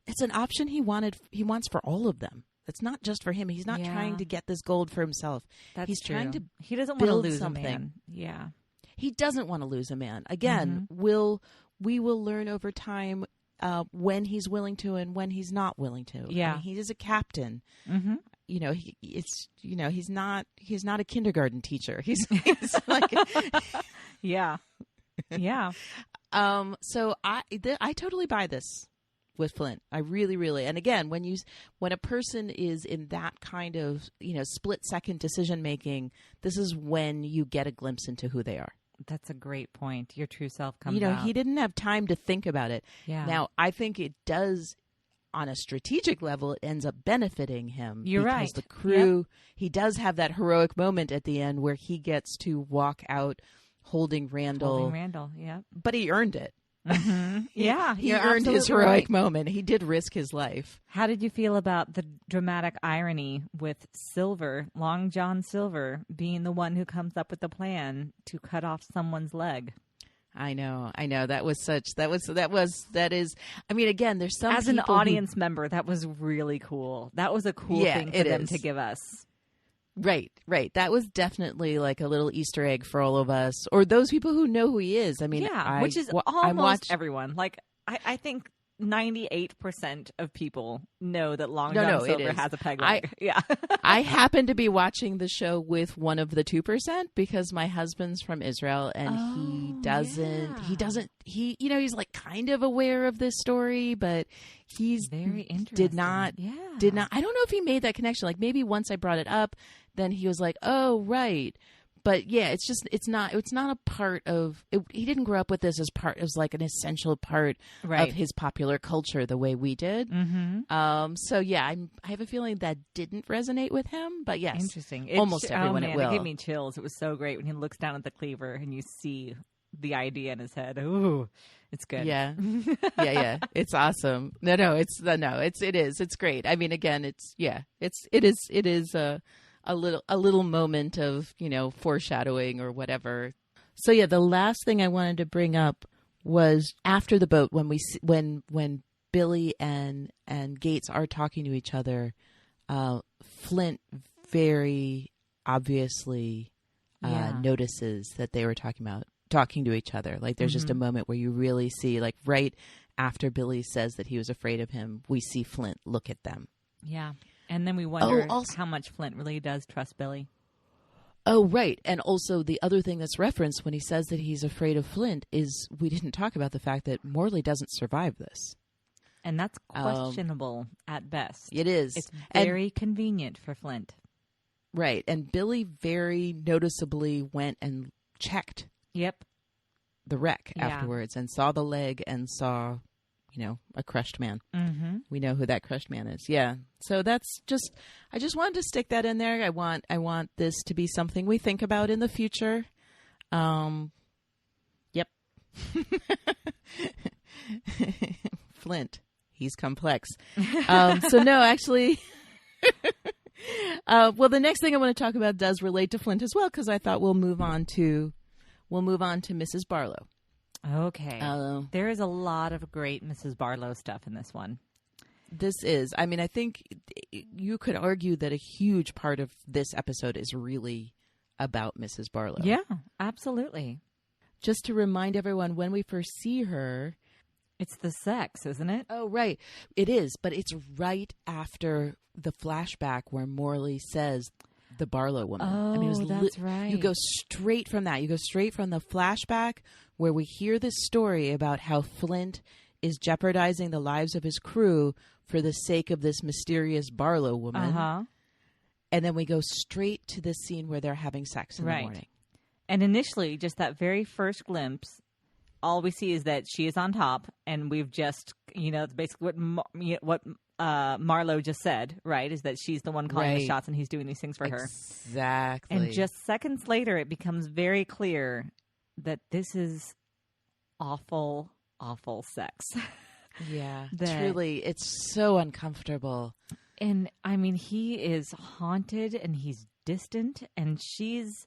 It's an option he wants for all of them. It's not just for him. He's not trying to get this gold for himself. He's true. Trying to he doesn't want to lose something. a man. Yeah. He doesn't want to lose a man. Again, we will learn over time when he's willing to and when he's not willing to. Yeah, he is a captain. Mm-hmm. He's not a kindergarten teacher. He's like, yeah. So I totally buy this with Flint. I really, really. And again, when a person is in that kind of split second decision making, this is when you get a glimpse into who they are. That's a great point. Your true self comes out. He didn't have time to think about it. Yeah. Now, I think it does, on a strategic level, it ends up benefiting him. You're right. Because the crew, he does have that heroic moment at the end where he gets to walk out holding Randall. Yeah. But he earned it. Mm-hmm. Yeah. he earned his heroic moment. He did risk his life. How did you feel about the dramatic irony with Silver, Long John Silver, being the one who comes up with the plan to cut off someone's leg? I know. That is. I mean, again, there's some as an audience member, that was really cool. That was a cool thing for them to give us. Right. That was definitely like a little Easter egg for all of us, or those people who know who he is. I mean, which is almost everyone. Like, I think 98% of people know that Long John Silver has a peg leg. I happen to be watching the show with one of the 2% because my husband's from Israel and he doesn't, he's like kind of aware of this story, but he's very interesting. Did not, I don't know if he made that connection. Like maybe once I brought it up, then he was like, oh, right. But yeah, it's not a part of it. He didn't grow up with this as like an essential part of his popular culture the way we did. So yeah, I have a feeling that didn't resonate with him, but yes, interesting. Almost everyone it will. It gave me chills. It was so great when he looks down at the cleaver and you see the idea in his head. Ooh, it's good. Yeah, yeah. It's awesome. It is. It's great. I mean, again, it is a little moment of, foreshadowing or whatever. So yeah, the last thing I wanted to bring up was after the boat when Billy and Gates are talking to each other, Flint very obviously notices that they were talking to each other. Like there's just a moment where you really see, like right after Billy says that he was afraid of him, we see Flint look at them. Yeah. And then we wonder how much Flint really does trust Billy. Oh, right. And also the other thing that's referenced when he says that he's afraid of Flint is we didn't talk about the fact that Morley doesn't survive this. And that's questionable at best. It is. It's very convenient for Flint. Right. And Billy very noticeably went and checked the wreck afterwards and saw the leg and saw, a crushed man. Mm-hmm. We know who that crushed man is. Yeah. So that's I just wanted to stick that in there. I want this to be something we think about in the future. Yep. Flint. He's complex. So no, actually, well, the next thing I want to talk about does relate to Flint as well, because I thought we'll move on to Mrs. Barlow. Okay. There is a lot of great Mrs. Barlow stuff in this one. I think you could argue that a huge part of this episode is really about Mrs. Barlow. Yeah, absolutely. Just to remind everyone, when we first see her, it's the sex, isn't it? Oh, right. It is, but it's right after the flashback where Morley says the Barlow woman. Oh, that's right. You go straight from that. You go straight from the flashback where we hear this story about how Flint is jeopardizing the lives of his crew for the sake of this mysterious Barlow woman. Uh-huh. And then we go straight to the scene where they're having sex in the morning. And initially, just that very first glimpse, all we see is that she is on top, and we've just, it's basically what Marlowe just said, right? Is that she's the one calling the shots and he's doing these things for her. Exactly. And just seconds later, it becomes very clear that this is awful, awful sex. Yeah, truly. It's so uncomfortable. And I mean, he is haunted and he's distant, and she's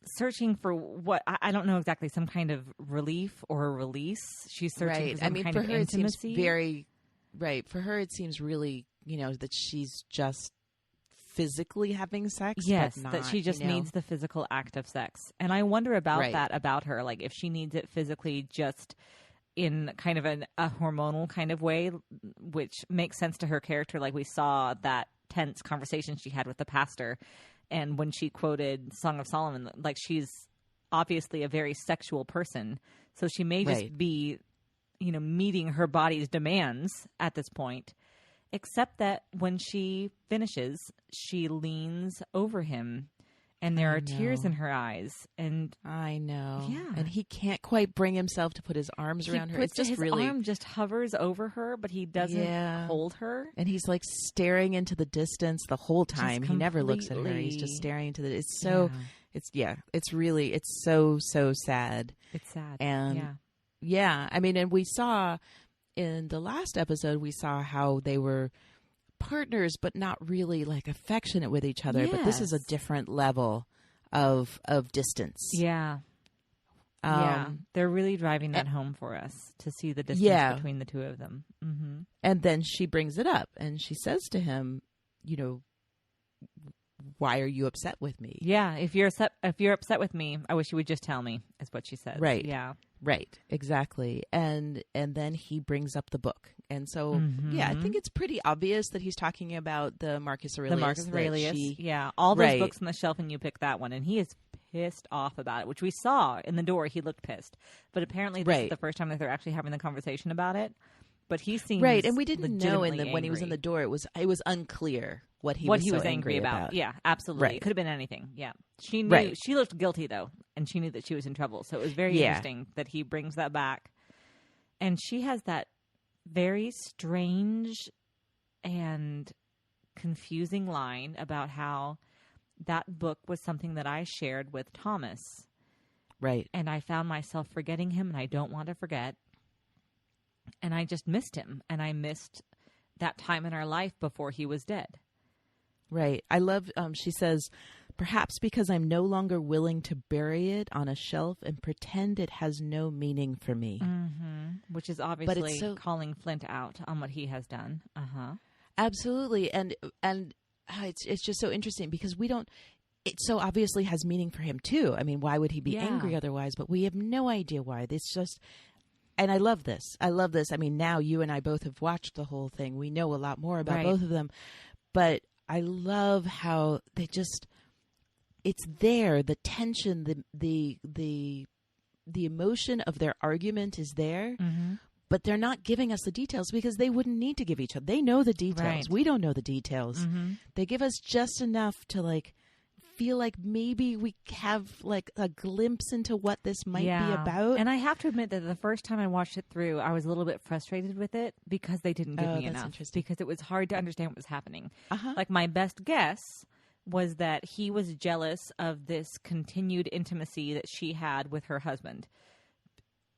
searching for what I don't know exactly, some kind of relief or a release. She's searching for some kind of intimacy. It seems very right. For her, it seems really, that she's just physically having sex. Yes, but not, that she just needs the physical act of sex. And I wonder about that about her, like if she needs it physically just in kind of a hormonal kind of way, which makes sense to her character. Like we saw that tense conversation she had with the pastor. And when she quoted Song of Solomon, like she's obviously a very sexual person. So she may just be, meeting her body's demands at this point. Except that when she finishes, she leans over him and there are tears in her eyes. And I know. Yeah. And he can't quite bring himself to put his arms around her. It's just his arm just hovers over her, but he doesn't hold her. And he's like staring into the distance the whole time. He never looks at her. He's just staring into the. It's so. Yeah. It's so sad. It's sad. And I mean, and we saw in the last episode, we saw how they were partners, but not really like affectionate with each other. Yes. But this is a different level of distance. Yeah. They're really driving that home for us to see the distance between the two of them. Mm-hmm. And then she brings it up and she says to him, why are you upset with me? Yeah. If you're upset with me, I wish you would just tell me, is what she says. Right. Yeah. Right, exactly. And then he brings up the book. And so, I think it's pretty obvious that he's talking about the Marcus Aurelius. The Marcus Aurelius, all those books on the shelf, and you pick that one. And he is pissed off about it, which we saw in the door. He looked pissed. But apparently this is the first time that they're actually having the conversation about it. But he seems right, and we didn't know when he was in angry. the door. It was unclear what he was angry about. Yeah, absolutely. Right. It could have been anything. Yeah, she knew. Right. She looked guilty though, and she knew that she was in trouble. So it was very interesting that he brings that back. And she has that very strange and confusing line about how that book was something that I shared with Thomas. Right. And I found myself forgetting him, and I don't want to forget. And I just missed him, and I missed that time in our life before he was dead. Right. I love, she says, perhaps because I'm no longer willing to bury it on a shelf and pretend it has no meaning for me. Mm-hmm. Which is obviously calling Flint out on what he has done. Uh-huh. Absolutely. And it's just so interesting because it so obviously has meaning for him too. I mean, why would he be angry otherwise? But we have no idea why. It's just, and I love this. I mean, now you and I both have watched the whole thing. We know a lot more about both of them, but I love how they just, it's there. The tension, the emotion of their argument is there, but they're not giving us the details because they wouldn't need to give each other. They know the details. Right. We don't know the details. They give us just enough to feel like maybe we have a glimpse into what this might be about. And I have to admit that the first time I watched it through, I was a little bit frustrated with it because they didn't give me enough. Because it was hard to understand what was happening. Like my best guess was that he was jealous of this continued intimacy that she had with her husband.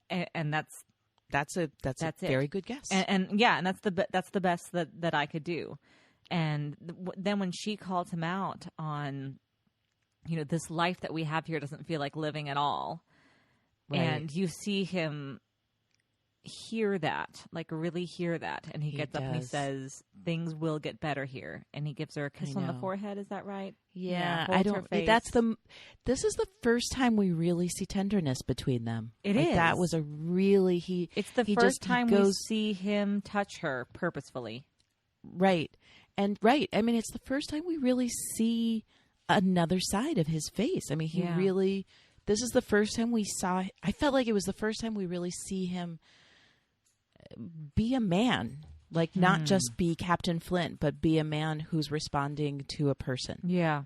And that's a very good guess. And that's the best that I could do. And then when she called him out on, this life that we have here doesn't feel like living at all. Right. And you see him really hear that. And he gets up and he says, things will get better here. And he gives her a kiss on the forehead. Is that right? Yeah. This is the first time we really see tenderness between them. It is. That was it's the first time we see him touch her purposefully. Right. And I mean, it's the first time we really see another side of his face. I mean, this is the first time I felt like it was the first time we really see him be a man, not just be Captain Flint, but be a man who's responding to a person. Yeah.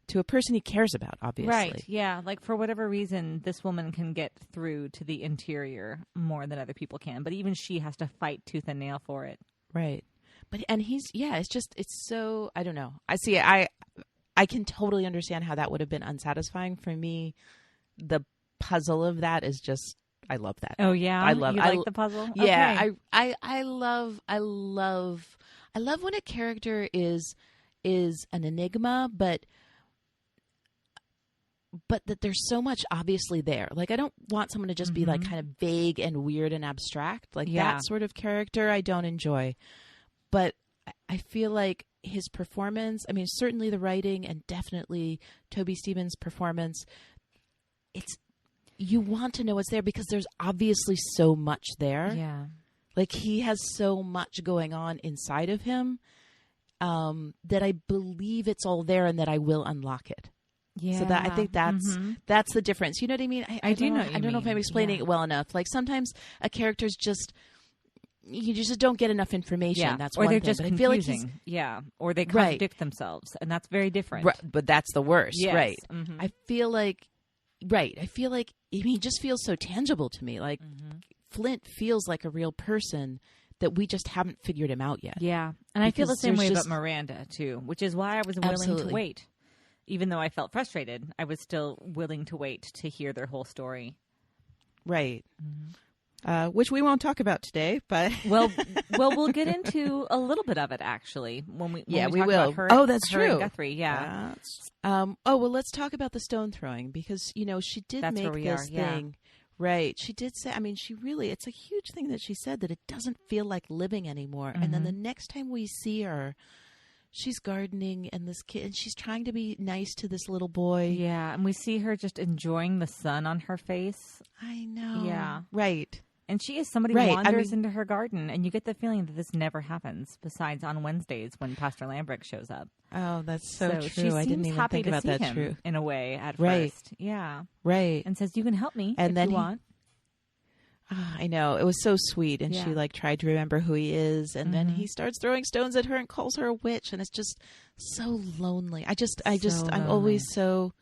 To a person he cares about, obviously. Right. Yeah. For whatever reason, this woman can get through to the interior more than other people can, but even she has to fight tooth and nail for it. Right. But, and it's so, I don't know. I can totally understand how that would have been unsatisfying for me. The puzzle of that is just, I love that. Oh yeah, you like the puzzle? Yeah, okay. I love when a character is an enigma, but that there's so much obviously there. I don't want someone to just be kind of vague and weird and abstract. That sort of character I don't enjoy. But I feel like his performance, I mean, certainly the writing and definitely Toby Stephens' performance, you want to know what's there because there's obviously so much there. Yeah. He has so much going on inside of him that I believe it's all there and that I will unlock it. Yeah. So that I think that's the difference. You know what I mean? I don't know if I'm explaining it well enough. Sometimes a character's just, you just don't get enough information. Yeah. That's or one they're thing. just but confusing. Or they contradict themselves, and that's very different. Right. But that's the worst. Yes. Right. I feel like he just feels so tangible to me. Flint feels like a real person that we just haven't figured him out yet. Yeah. And I feel the same way about Miranda too, which is why I was willing to wait. Even though I felt frustrated, I was still willing to wait to hear their whole story. Right. Which we won't talk about today, but well, we'll get into a little bit of it actually when we talk will. about her. Oh, that's her true. And Guthrie, yeah. Let's talk about the stone throwing because she did make this thing. Right. She did say. I mean, it's a huge thing that she said that it doesn't feel like living anymore. And then the next time we see her, she's gardening and this kid, and she's trying to be nice to this little boy. Yeah, and we see her just enjoying the sun on her face. I know. Yeah. Right. And she is somebody who wanders into her garden, and you get the feeling that this never happens, besides on Wednesdays when Pastor Lambrick shows up. Oh, that's so true. She I didn't even think about that. True. In a way, at first. Yeah. Right. And says, you can help me and if then you want. I know. It was so sweet. And she like tried to remember who he is. And then he starts throwing stones at her and calls her a witch. And it's just so lonely. I'm always so,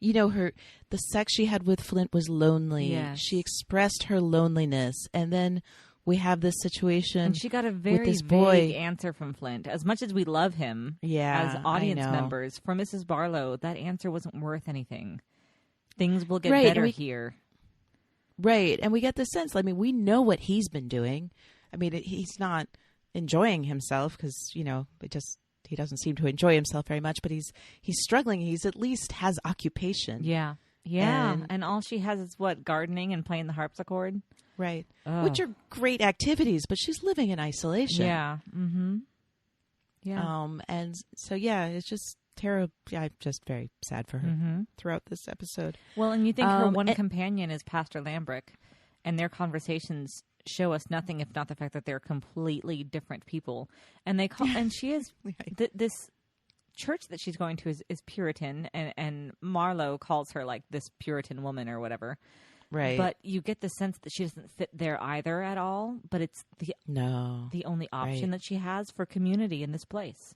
the sex she had with Flint was lonely. Yes. She expressed her loneliness. And then we have this situation. And she got a very with this vague boy. answer from Flint. As much as we love him as audience members, for Mrs. Barlow, that answer wasn't worth anything. Things will get better here. Right. And we get the sense, we know what he's been doing. He's not enjoying himself because, he doesn't seem to enjoy himself very much, but he's struggling. He's at least has occupation. Yeah. Yeah. And all she has is gardening and playing the harpsichord. Right. Which are great activities, but she's living in isolation. Yeah. Mm-hmm. Yeah. And so, it's just terrible. I'm just very sad for her throughout this episode. Well, and you think her one companion is Pastor Lambrick, and their conversations show us nothing if not the fact that they're completely different people. And they call, and she is this church that she's going to is Puritan, and Marlowe calls her like this Puritan woman or whatever. Right. But you get the sense that she doesn't fit there either at all. But it's the only option that she has for community in this place.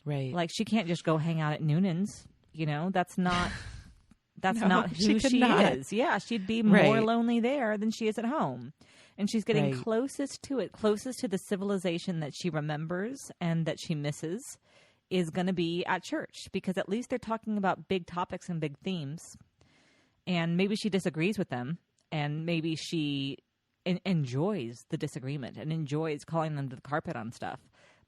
Right. Like, she can't just go hang out at Noonan's. That's not not who she is. Yeah, she'd be more lonely there than she is at home. And she's getting closest to the civilization that she remembers and that she misses is going to be at church, because at least they're talking about big topics and big themes. And maybe she disagrees with them, and maybe she enjoys the disagreement and enjoys calling them to the carpet on stuff.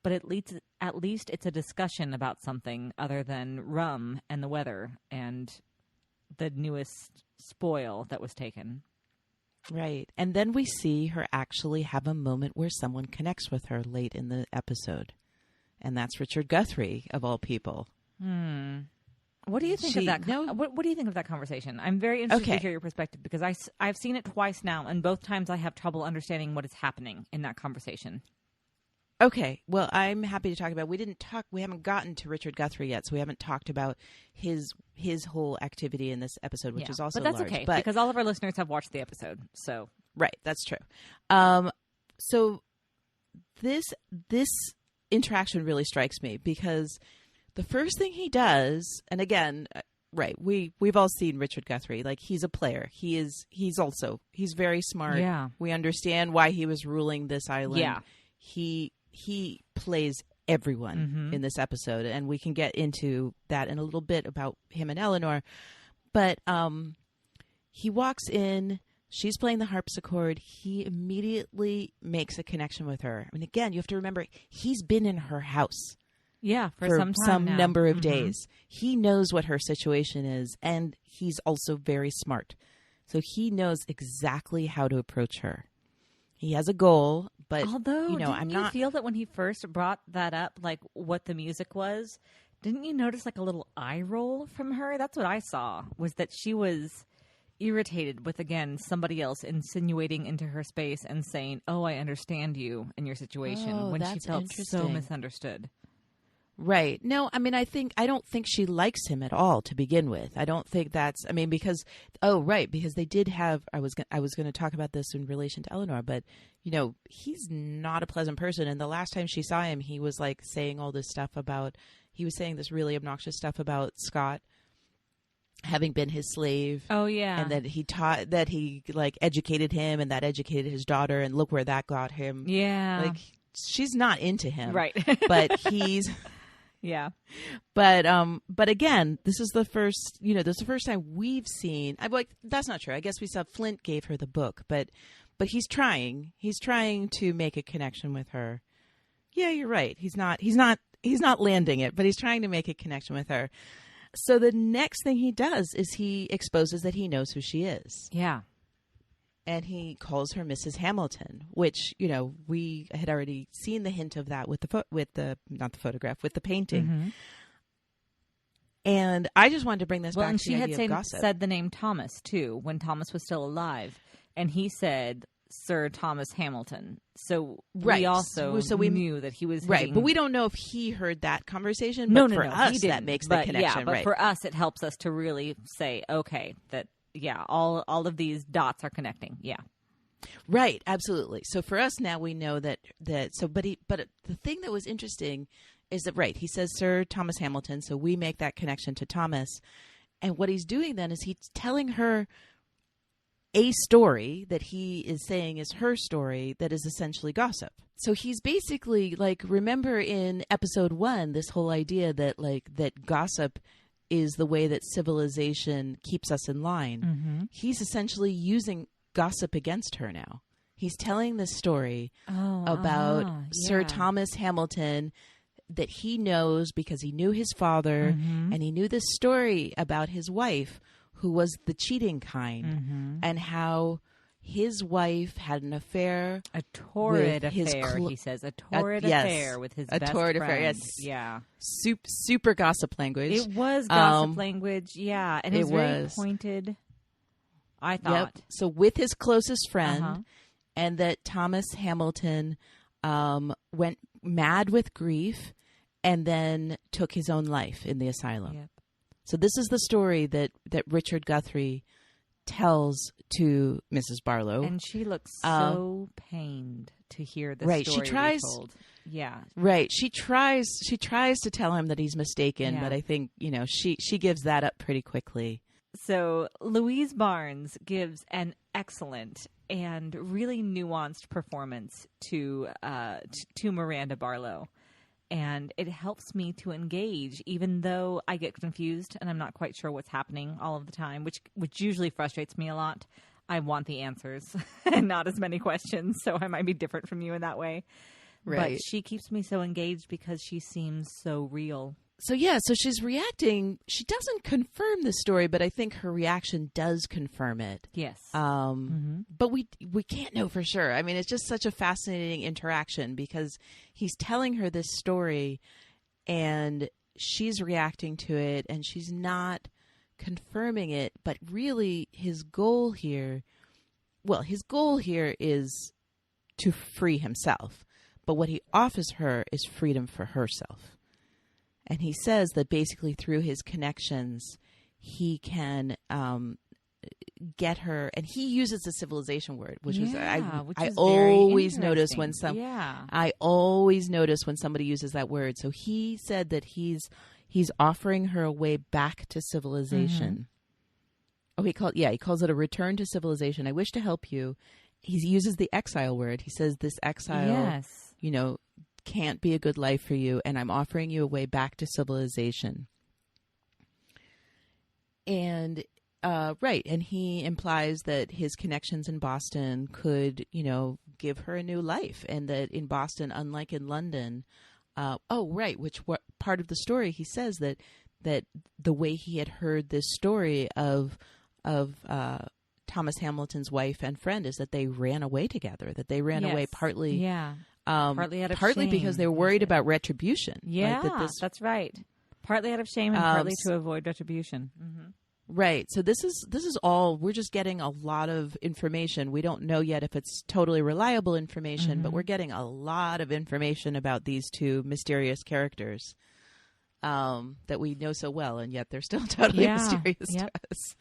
But at least it's a discussion about something other than rum and the weather and the newest spoil that was taken. Right. And then we see her actually have a moment where someone connects with her late in the episode. And that's Richard Guthrie, of all people. What do you think of that? What do you think of that conversation? I'm very interested to hear your perspective, because I've seen it twice now, and both times I have trouble understanding what is happening in that conversation. Okay, well, I'm happy to talk about. We haven't gotten to Richard Guthrie yet, so we haven't talked about his whole activity in this episode, which is also large. But that's okay, because all of our listeners have watched the episode. So right, that's true. So this interaction really strikes me, because the first thing he does, and again, we've all seen Richard Guthrie. Like, he's a player. He's very smart. Yeah, we understand why he was ruling this island. Yeah, he plays everyone in this episode, and we can get into that in a little bit about him and Eleanor. But he walks in, she's playing the harpsichord, he immediately makes a connection with her. And again, you have to remember, he's been in her house for some number of days. He knows what her situation is, and he's also very smart. So he knows exactly how to approach her. He has a goal, but although, didn't you feel that when he first brought that up, like what the music was, didn't you notice like a little eye roll from her? That's what I saw, was that she was irritated with, again, somebody else insinuating into her space and saying, "Oh, I understand you and your situation," when she felt so misunderstood. Right. No, I don't think she likes him at all to begin with. I don't think that's, because they did have, I was going to talk about this in relation to Eleanor, but, he's not a pleasant person. And the last time she saw him, he was like saying all this stuff he was saying this really obnoxious stuff about Scott having been his slave. Oh, yeah. And that he like educated him, and that educated his daughter, and look where that got him. Yeah. Like, she's not into him. Right. But he's... Yeah. But again, this is the first time we've seen, that's not true. I guess we saw Flint gave her the book, but he's trying to make a connection with her. Yeah, you're right. He's not landing it, but he's trying to make a connection with her. So the next thing he does is he exposes that he knows who she is. Yeah. And he calls her Mrs. Hamilton, which, we had already seen the hint of that with the painting. Mm-hmm. And I just wanted to bring this back and to the idea of gossip. She had said the name Thomas, too, when Thomas was still alive. And he said Sir Thomas Hamilton. So we also knew that he was right. But we don't know if he heard that conversation. But for us, that makes the connection. Yeah, but for us, it helps us to really say, okay, that... Yeah, all of these dots are connecting. Yeah. Right, absolutely. So for us now, we know that but the thing that was interesting is that, right, he says Sir Thomas Hamilton, so we make that connection to Thomas. And what he's doing then is he's telling her a story that he is saying is her story that is essentially gossip. So he's basically like, remember in episode 1, this whole idea that that gossip is the way that civilization keeps us in line. Mm-hmm. He's essentially using gossip against her now. He's telling this story about Sir Thomas Hamilton that he knows because he knew his father, and he knew this story about his wife who was the cheating kind, and how his wife had an affair. A torrid affair, he says. A torrid affair with his best friend. Affair, yes. Yeah. Super gossip language. It was gossip language, yeah. And it was very pointed, I thought. Yep. So with his closest friend, and that Thomas Hamilton went mad with grief and then took his own life in the asylum. Yep. So this is the story that Richard Guthrie tells to Mrs. Barlow. And she looks so pained to hear the story she tries, retold. Yeah. Right. She tries to tell him that he's mistaken, but I think, she gives that up pretty quickly. So Louise Barnes gives an excellent and really nuanced performance to Miranda Barlo. And it helps me to engage, even though I get confused and I'm not quite sure what's happening all of the time, which usually frustrates me a lot. I want the answers and not as many questions, so I might be different from you in that way. Right. But she keeps me so engaged because she seems so real. So she's reacting. She doesn't confirm the story, but I think her reaction does confirm it. Yes. But we can't know for sure. I mean, it's just such a fascinating interaction because he's telling her this story and she's reacting to it and she's not confirming it. But really his goal here is to free himself. But what he offers her is freedom for herself. And he says that basically through his connections, he can get her, and he uses the civilization word, which is I always notice when I always notice when somebody uses that word. So he said that he's offering her a way back to civilization. He calls it a return to civilization. I wish to help you. He uses the exile word. He says this exile, can't be a good life for you, and I'm offering you a way back to civilization. And and he implies that his connections in Boston could, give her a new life, and that in Boston, unlike in London, what part of the story he says that the way he had heard this story of Thomas Hamilton's wife and friend is that they ran away together, that they ran away partly partly out of shame, because they were worried about retribution. Yeah, that's right. Partly out of shame and partly to avoid retribution. Mm-hmm. Right. So this is all, we're just getting a lot of information. We don't know yet if it's totally reliable information, but we're getting a lot of information about these two mysterious characters that we know so well, and yet they're still totally mysterious to us.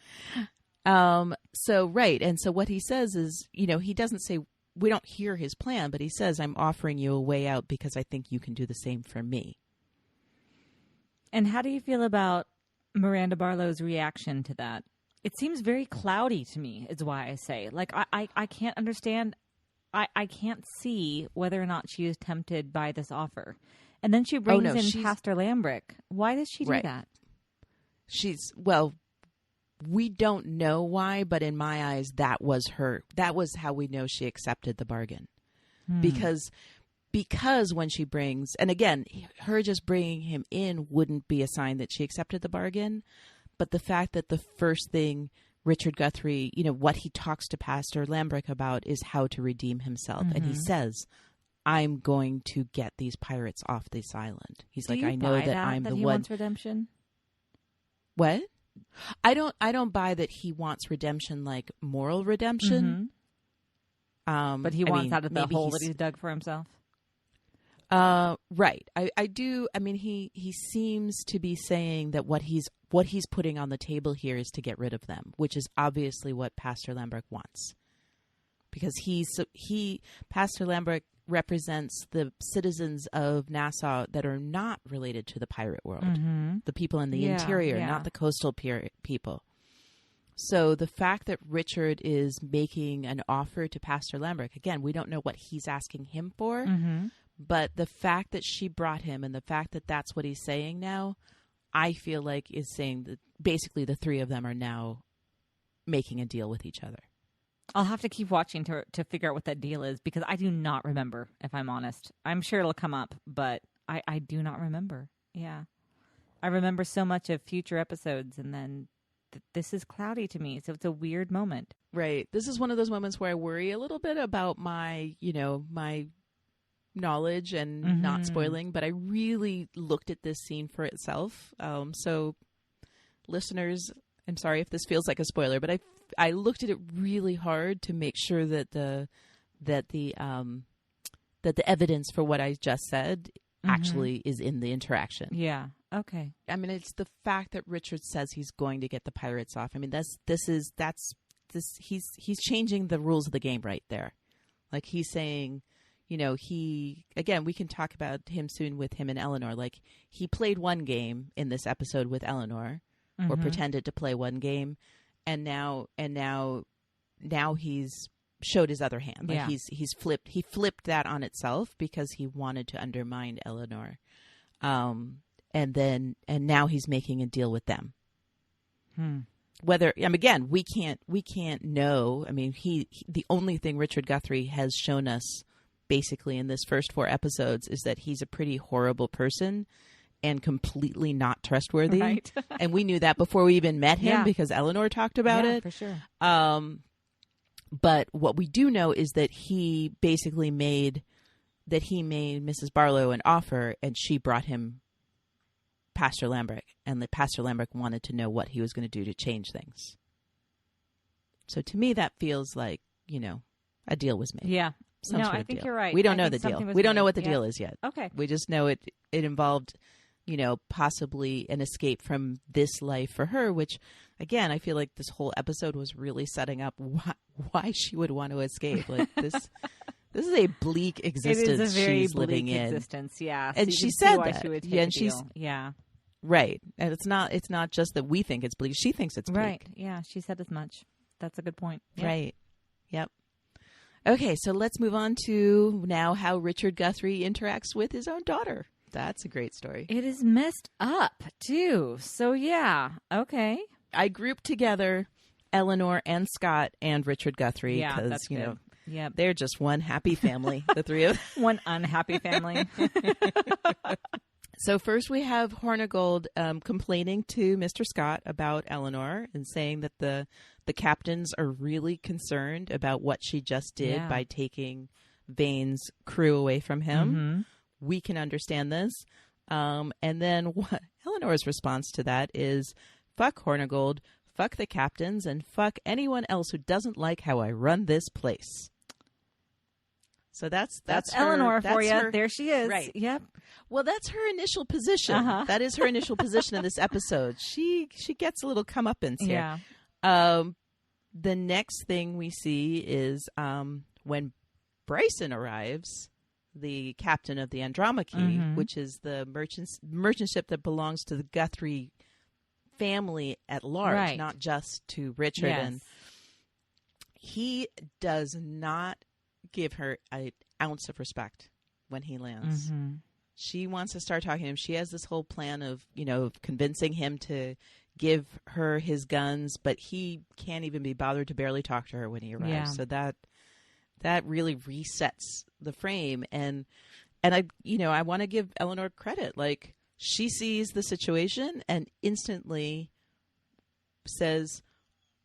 And so what he says is, he doesn't say, we don't hear his plan, but he says, I'm offering you a way out because I think you can do the same for me. And how do you feel about Miranda Barlow's reaction to that? It seems very cloudy to me, is why I say. Like, I can't understand. I can't see whether or not she is tempted by this offer. And then she brings in Pastor Lambrick. Why does she do that? We don't know why, but in my eyes, that was how we know she accepted the bargain. Because when she brings, and again, her just bringing him in wouldn't be a sign that she accepted the bargain. But the fact that the first thing Richard Guthrie, what he talks to Pastor Lambrick about is how to redeem himself. And he says, I'm going to get these pirates off this island. He's like, I know that I'm the one. He wants redemption? What? I don't buy that he wants redemption, like moral redemption. But he wants out of the hole that he's dug for himself. Right. I do. I mean, he seems to be saying that what he's putting on the table here is to get rid of them, which is obviously what Pastor Lambrick wants. because Pastor Lambert represents the citizens of Nassau that are not related to the pirate world, the people in the interior, not the coastal people. So the fact that Richard is making an offer to Pastor Lambert, again, we don't know what he's asking him for, but the fact that she brought him and the fact that that's what he's saying now, I feel like is saying that basically the three of them are now making a deal with each other. I'll have to keep watching to figure out what that deal is, because I do not remember, if I'm honest. I'm sure it'll come up, but I do not remember. Yeah. I remember so much of future episodes, and then this is cloudy to me, so it's a weird moment. Right. This is one of those moments where I worry a little bit about my knowledge and not spoiling, but I really looked at this scene for itself. So listeners, I'm sorry if this feels like a spoiler, but I looked at it really hard to make sure that the evidence for what I just said actually is in the interaction. Yeah. Okay. I mean, it's the fact that Richard says he's going to get the pirates off. I mean, he's changing the rules of the game right there. Like, he's saying, we can talk about him soon with him and Eleanor. Like, he played one game in this episode with Eleanor, or pretended to play one game, and now he's showed his other hand. Like, he flipped that on itself because he wanted to undermine Eleanor. And now he's making a deal with them. Whether, again, we can't know. I mean, the only thing Richard Guthrie has shown us basically in this first 4 episodes is that he's a pretty horrible person and completely not trustworthy. Right. And we knew that before we even met him because Eleanor talked about it. For sure. But what we do know is that he basically made Mrs. Barlow an offer, and she brought him Pastor Lambert, and the Pastor Lambert wanted to know what he was going to do to change things. So to me, that feels like, a deal was made. Yeah. Some sort I of think deal. you're right. We don't know the deal. We don't know what the deal is yet. Okay. We just know it involved, possibly an escape from this life for her, which, again, I feel like this whole episode was really setting up why she would want to escape. Like, this is a bleak existence. It is a very she's bleak living existence, yeah. And so she said why that. She would take and she's right. And it's not just that we think it's bleak. She thinks it's bleak. Right. Yeah, she said as much. That's a good point. Yep. Right. Yep. Okay, so let's move on to now how Richard Guthrie interacts with his own daughter. That's a great story. It is messed up, too. So, yeah. Okay. I grouped together Eleanor and Scott and Richard Guthrie because, they're just one happy family, the three of them. One unhappy family. So first we have Hornigold complaining to Mr. Scott about Eleanor and saying that the captains are really concerned about what she just did by taking Vane's crew away from him. We can understand this. And then Eleanor's response to that is, fuck Hornigold, fuck the captains, and fuck anyone else who doesn't like how I run this place. So that's Eleanor her, for you. Her, there she is. Right. Yep. Well, that's her initial position. That is her initial position in this episode. She gets a little comeuppance here. Yeah. The next thing we see is when Bryson arrives, the captain of the Andromache, which is the merchant ship that belongs to the Guthrie family at large, not just to Richard. Yes. And he does not give her an ounce of respect when he lands. She wants to start talking to him. She has this whole plan of, convincing him to give her his guns, but he can't even be bothered to barely talk to her when he arrives. Yeah. So that really resets the frame. And I want to give Eleanor credit. Like, she sees the situation and instantly says,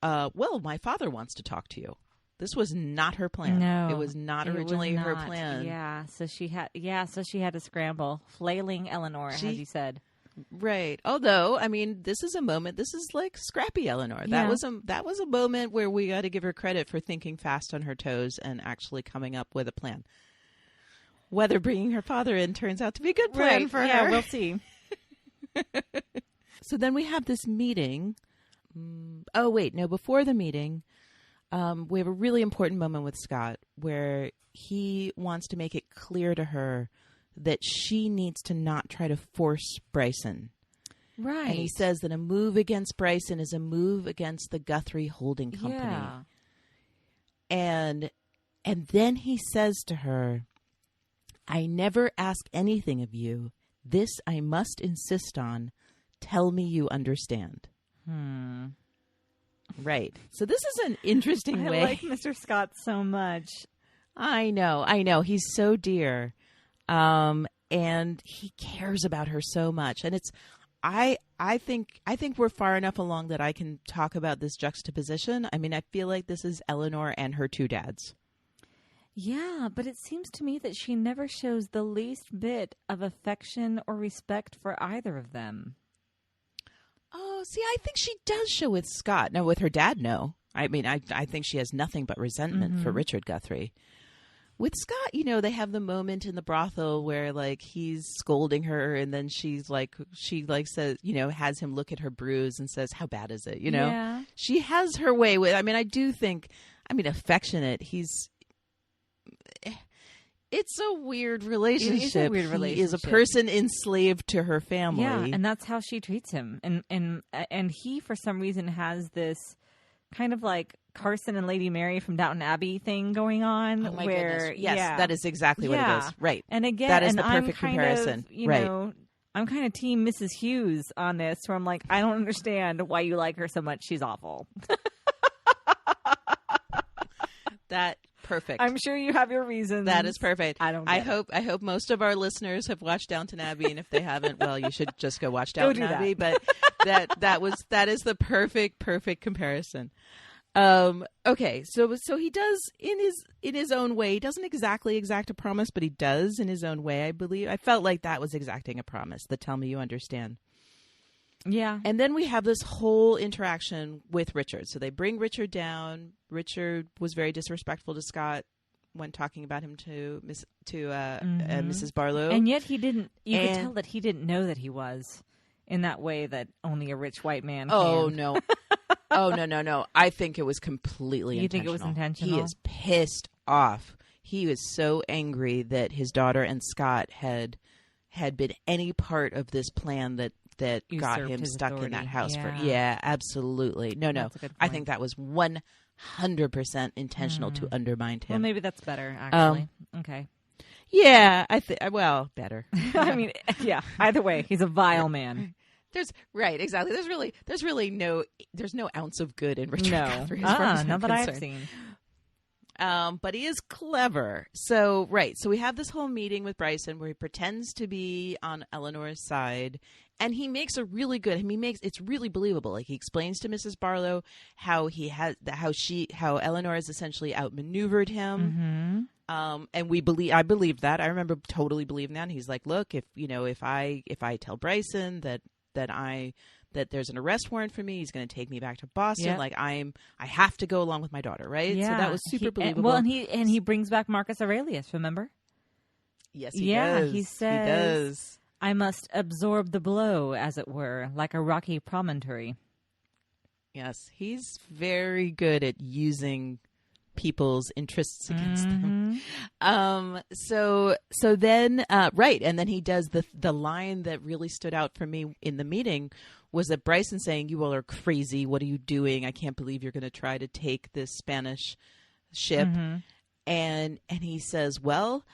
well, my father wants to talk to you. This was not her plan. No, it was not originally her plan. Yeah, so she had to scramble, flailing Eleanor, as you said. Right. Although, I mean, this is a moment. This is like scrappy Eleanor. Yeah. That was a moment where we got to give her credit for thinking fast on her toes and actually coming up with a plan. Whether bringing her father in turns out to be a good plan for her. Yeah, we'll see. So then we have this meeting. Oh wait, no. Before the meeting. we have a really important moment with Scott where he wants to make it clear to her that she needs to not try to force Bryson. Right. And he says that a move against Bryson is a move against the Guthrie holding company. Yeah. And then he says to her, I never ask anything of you. This I must insist on. Tell me you understand. Right. So this is an interesting way. I like Mr. Scott so much. I know. He's so dear. And he cares about her so much. And it's, I think we're far enough along that I can talk about this juxtaposition. I mean, I feel like this is Eleanor and her two dads. Yeah, but it seems to me that she never shows the least bit of affection or respect for either of them. Oh, see, I think she does show with Scott. Now, with her dad, no. I mean, I think she has nothing but resentment for Richard Guthrie. With Scott, you know, they have the moment in the brothel where, like, he's scolding her, and then she says, you know, has him look at her bruise and says, how bad is it, you know? Yeah. She has her way with, I mean, I do think, affectionate. It's a weird relationship. It is a weird relationship. He is a person enslaved to her family. Yeah, and that's how she treats him. And he, for some reason, has this kind of like Carson and Lady Mary from Downton Abbey thing going on. Oh my where, goodness. Yes, yeah. that is exactly what it is. Right. And again, that is and the perfect I'm comparison. Of, you right. know, I'm kind of team Mrs. Hughes on this, where I'm like, I don't understand why you like her so much. She's awful. That perfect. I'm sure you have your reasons. That is perfect. I don't. I hope most of our listeners have watched Downton Abbey, and if they haven't, well, you should just go watch Downton Abbey. But that is the perfect comparison. Okay, so he does in his own way. He doesn't exactly exact a promise, but he does in his own way. I believe. I felt like that was exacting a promise. The tell me you understand. Yeah. And then we have this whole interaction with Richard. So they bring Richard down. Richard was very disrespectful to Scott when talking about him to Mrs. Barlow. And yet he didn't. You could tell that he didn't know that he was in that way that only a rich white man can. Oh, no. Oh, no. I think it was completely intentional. You think it was intentional? He is pissed off. He was so angry that his daughter and Scott had been any part of this plan that got him stuck in that house. Absolutely. No. I think that was 100% intentional to undermine him. Well, maybe that's better, actually. Okay. Yeah, better. I mean, yeah. Either way, he's a vile man. There's no ounce of good in Richard Guthrie. Not that I've seen. But he is clever. So we have this whole meeting with Bryson where he pretends to be on Eleanor's side, and he makes it's really believable. Like, he explains to Mrs. Barlow how Eleanor has essentially outmaneuvered him. Mm-hmm. And I believe that. I remember totally believing that. And he's like, look, if I tell Bryson that there's an arrest warrant for me, he's going to take me back to Boston. Yep. Like, I have to go along with my daughter, right? Yeah. So that was super believable. And he brings back Marcus Aurelius, remember? Yes, he does. He says, he does. I must absorb the blow, as it were, like a rocky promontory. Yes, he's very good at using people's interests against them. So then, and then he does the line that really stood out for me in the meeting was that Bryson saying, "You all are crazy. What are you doing? I can't believe you're going to try to take this Spanish ship." And he says, well,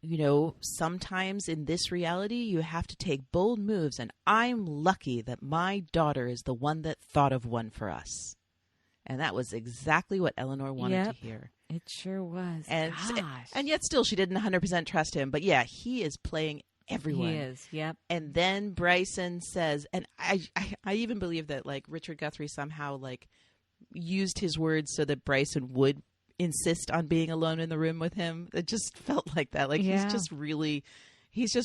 you know, sometimes in this reality, you have to take bold moves. And I'm lucky that my daughter is the one that thought of one for us. And that was exactly what Eleanor wanted to hear. It sure was. And yet still she didn't 100% trust him. But yeah, he is playing everyone. He is, yep. And then Bryson says, and I even believe that, like, Richard Guthrie somehow, like, used his words so that Bryson would insist on being alone in the room with him. It just felt like that. Like, he's just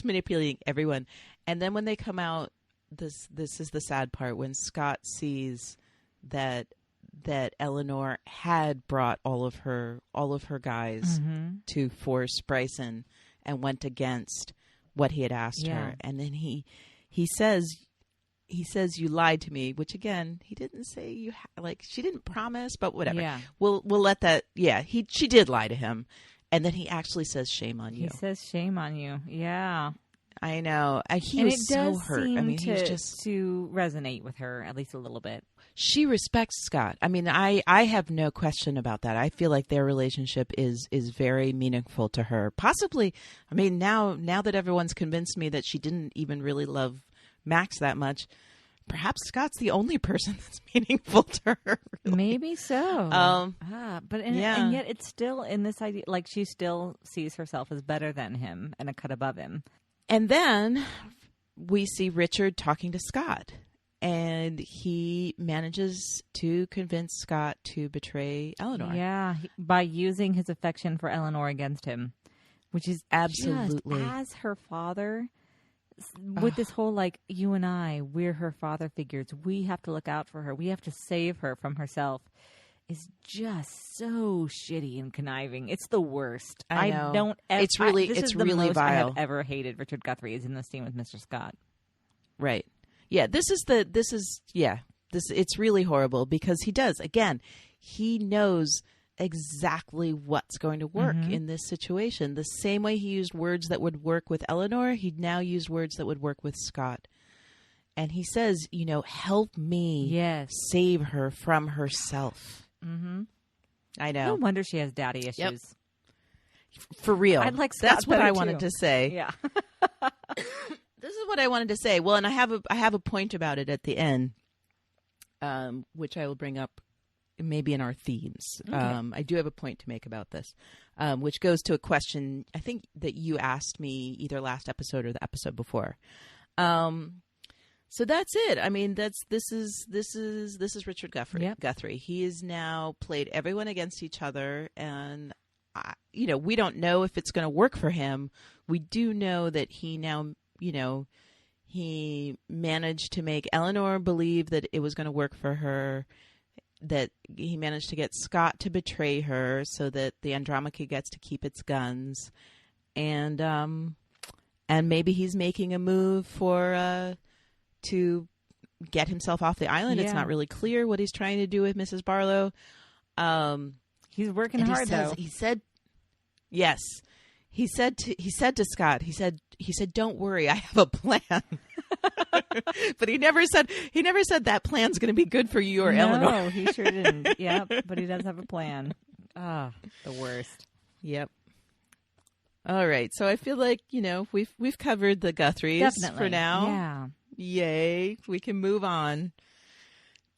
manipulating everyone. And then when they come out, this is the sad part, when Scott sees that Eleanor had brought all of her guys to force Bryson and went against what he had asked her. And then he says, he says, "You lied to me," which again, he didn't say she didn't promise, but whatever. Yeah. We'll let that. Yeah, she did lie to him, and then he actually says, "Shame on you." He says, "Shame on you." Yeah. I know. He and was it so does hurt. seem I mean, he was to resonate with her at least a little bit. She respects Scott. I mean, I have no question about that. I feel like their relationship is very meaningful to her. Possibly, I mean, now that everyone's convinced me that she didn't even really love Max that much, perhaps Scott's the only person that's meaningful to her. Really. Maybe so. And yet it's still in this idea, like she still sees herself as better than him and a cut above him. And then we see Richard talking to Scott. And he manages to convince Scott to betray Eleanor. Yeah, by using his affection for Eleanor against him, which is absolutely just, as her father, with this whole like, you and I, we're her father figures. We have to look out for her. We have to save her from herself. Is just so shitty and conniving. It's the worst. I know. I don't. It's really most vile. I have ever hated Richard Guthrie is in the scene with Mr. Scott. Right. Yeah, it's really horrible because he knows exactly what's going to work in this situation. The same way he used words that would work with Eleanor, he'd now use words that would work with Scott. And he says, help me save her from herself. Mm-hmm. I know. No wonder she has daddy issues. Yep. For real. I'd like Scott That's what I too. wanted to say. Yeah. This is what I wanted to say. Well, and I have a point about it at the end, which I will bring up maybe in our themes. Okay. I do have a point to make about this, which goes to a question I think that you asked me either last episode or the episode before. So that's it. I mean, this is Richard Guthrie. Yep. Guthrie. He has now played everyone against each other, and we don't know if it's going to work for him. We do know that he now, he managed to make Eleanor believe that it was going to work for her, that he managed to get Scott to betray her so that the Andromache gets to keep its guns. And maybe he's making a move to get himself off the island. Yeah. It's not really clear what he's trying to do with Mrs. Barlow. He's working hard though. He said, yes. He said to Scott, he said, "Don't worry, I have a plan." But he never said that plan's going to be good for you or Eleanor. No, he sure didn't. Yep, but he does have a plan. The worst. Yep. All right, so I feel like we've covered the Guthries Definitely. for now. Yeah. Yay! We can move on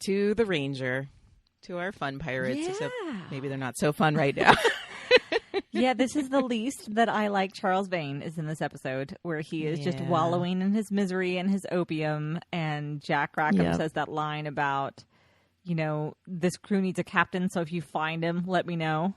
to the Ranger, to our fun pirates. Yeah. Except maybe they're not so fun right now. Yeah, this is the least that I like Charles Vane is in this episode, where he is just wallowing in his misery and his opium, and Jack Rackham says that line about, this crew needs a captain, so if you find him, let me know.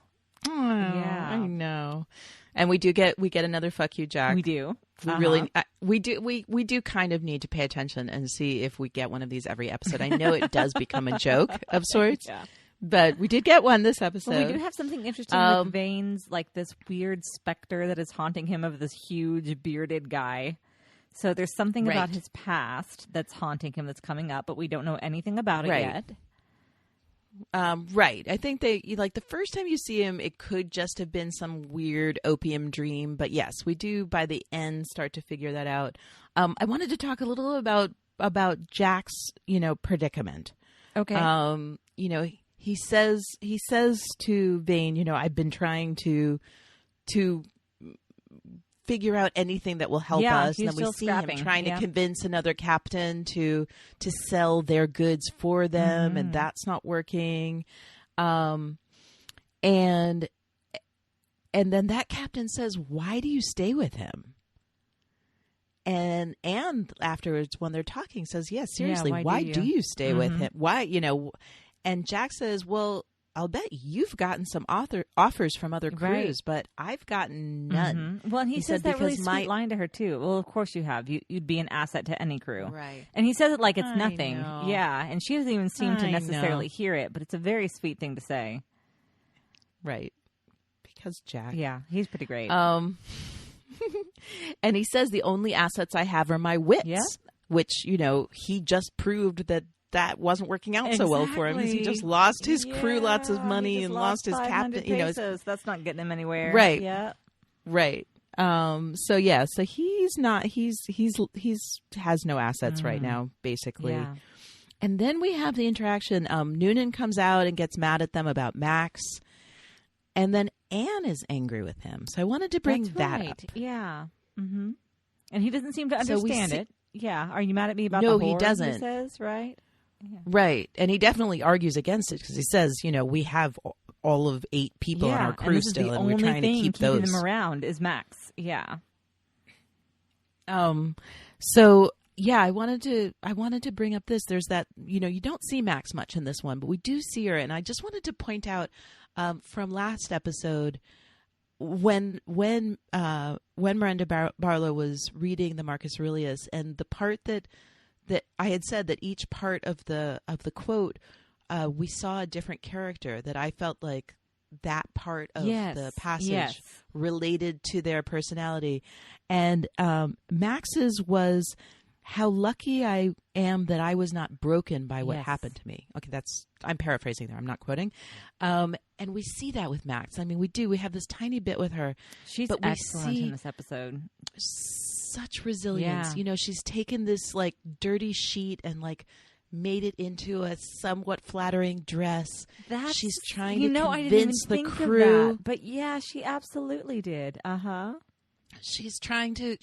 Oh, yeah, I know. And we get another fuck you, Jack. We do. We really we do kind of need to pay attention and see if we get one of these every episode. I know it does become a joke of sorts. Yeah. But we did get one this episode. Well, we do have something interesting with Vane's, like this weird specter that is haunting him of this huge bearded guy. So there's something about his past that's haunting him that's coming up, but we don't know anything about it yet. Right. I think the first time you see him, it could just have been some weird opium dream. But yes, we do by the end start to figure that out. I wanted to talk a little about Jack's, predicament. Okay. He says to Vane, I've been trying to figure out anything that will help us. And then we see him trying to convince another captain to sell their goods for them, and that's not working. And then that captain says, "Why do you stay with him?" And afterwards, when they're talking, says, "Yes, seriously, why do you stay with him? Why, And Jack says, "Well, I'll bet you've gotten some offers from other crews, but I've gotten none." Well, and he says that really sweet line to her, too. Well, of course you have. You'd be an asset to any crew. Right. And he says it like it's nothing. Know. Yeah, and she doesn't even seem to necessarily hear it, but it's a very sweet thing to say. Right. Because Jack. Yeah, he's pretty great. And he says, "The only assets I have are my wits." Yeah. which, you know, he just proved that wasn't working out so well for him because he just lost his crew lots of money and lost his captain. You know, that's not getting him anywhere. Right. Yeah. Right. So he's not. He's has no assets right now, basically. Yeah. And then we have the interaction. Noonan comes out and gets mad at them about Max, and then Anne is angry with him. So I wanted to bring that up. Yeah. Mm-hmm. And he doesn't seem to understand it. Yeah. Are you mad at me about no, the whore? He doesn't. He says, right? Yeah. Right. And he definitely argues against it because he says, you know, we have all of 8 people on our crew still, and we're trying to keep those. Keeping them around is Max. Yeah. So yeah, I wanted to bring up this. There's that, you know, you don't see Max much in this one, but we do see her, and I just wanted to point out from last episode when Miranda Barlo was reading the Marcus Aurelius, and the part that I had said that each part of the quote we saw a different character, that I felt like that part of the passage related to their personality. And Max's was, how lucky I am that I was not broken by what happened to me. Okay, I'm paraphrasing there. I'm not quoting. And we see that with Max. I mean, we have this tiny bit with her. She's excellent in this episode. Such resilience. You know, she's taken this like dirty sheet and like made it into a somewhat flattering dress. She's trying to convince the crew. That, but yeah, she absolutely did. She's trying to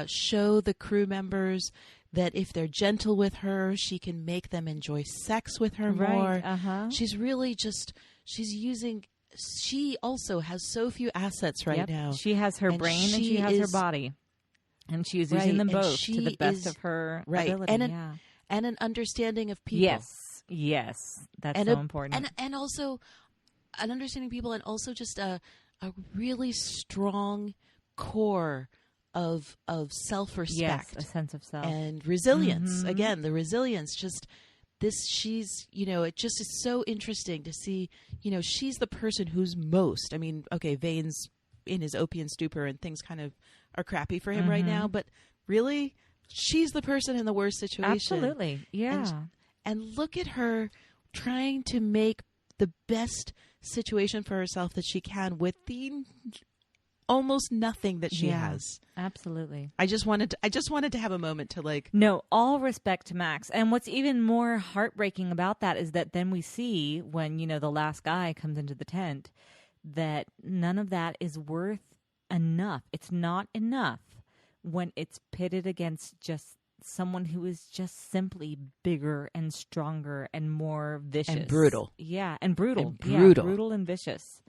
show the crew members that if they're gentle with her, she can make them enjoy sex with her more. She's really she also has so few assets right now. She has her brain and she has her body. And she is using them both to the best of her ability. And an understanding of people. Yes. That's so important. And also an understanding of people, and also just a really strong core of self-respect. Yes, a sense of self. And resilience. Again, the resilience, she's, you know, it just is so interesting to see, you know, she's the person who's most, I mean, okay, Vane's in his opium stupor and things kind of are crappy for him right now, but really, she's the person in the worst situation. Absolutely. Yeah. And look at her trying to make the best situation for herself that she can with the almost nothing that she has. Absolutely. I just wanted to have a moment to like. No, all respect to Max. And what's even more heartbreaking about that is that then we see when, you know, the last guy comes into the tent that none of that is worth enough. It's not enough when it's pitted against just someone who is just simply bigger and stronger and more vicious. And brutal. Yeah, and brutal. Yeah, brutal and vicious.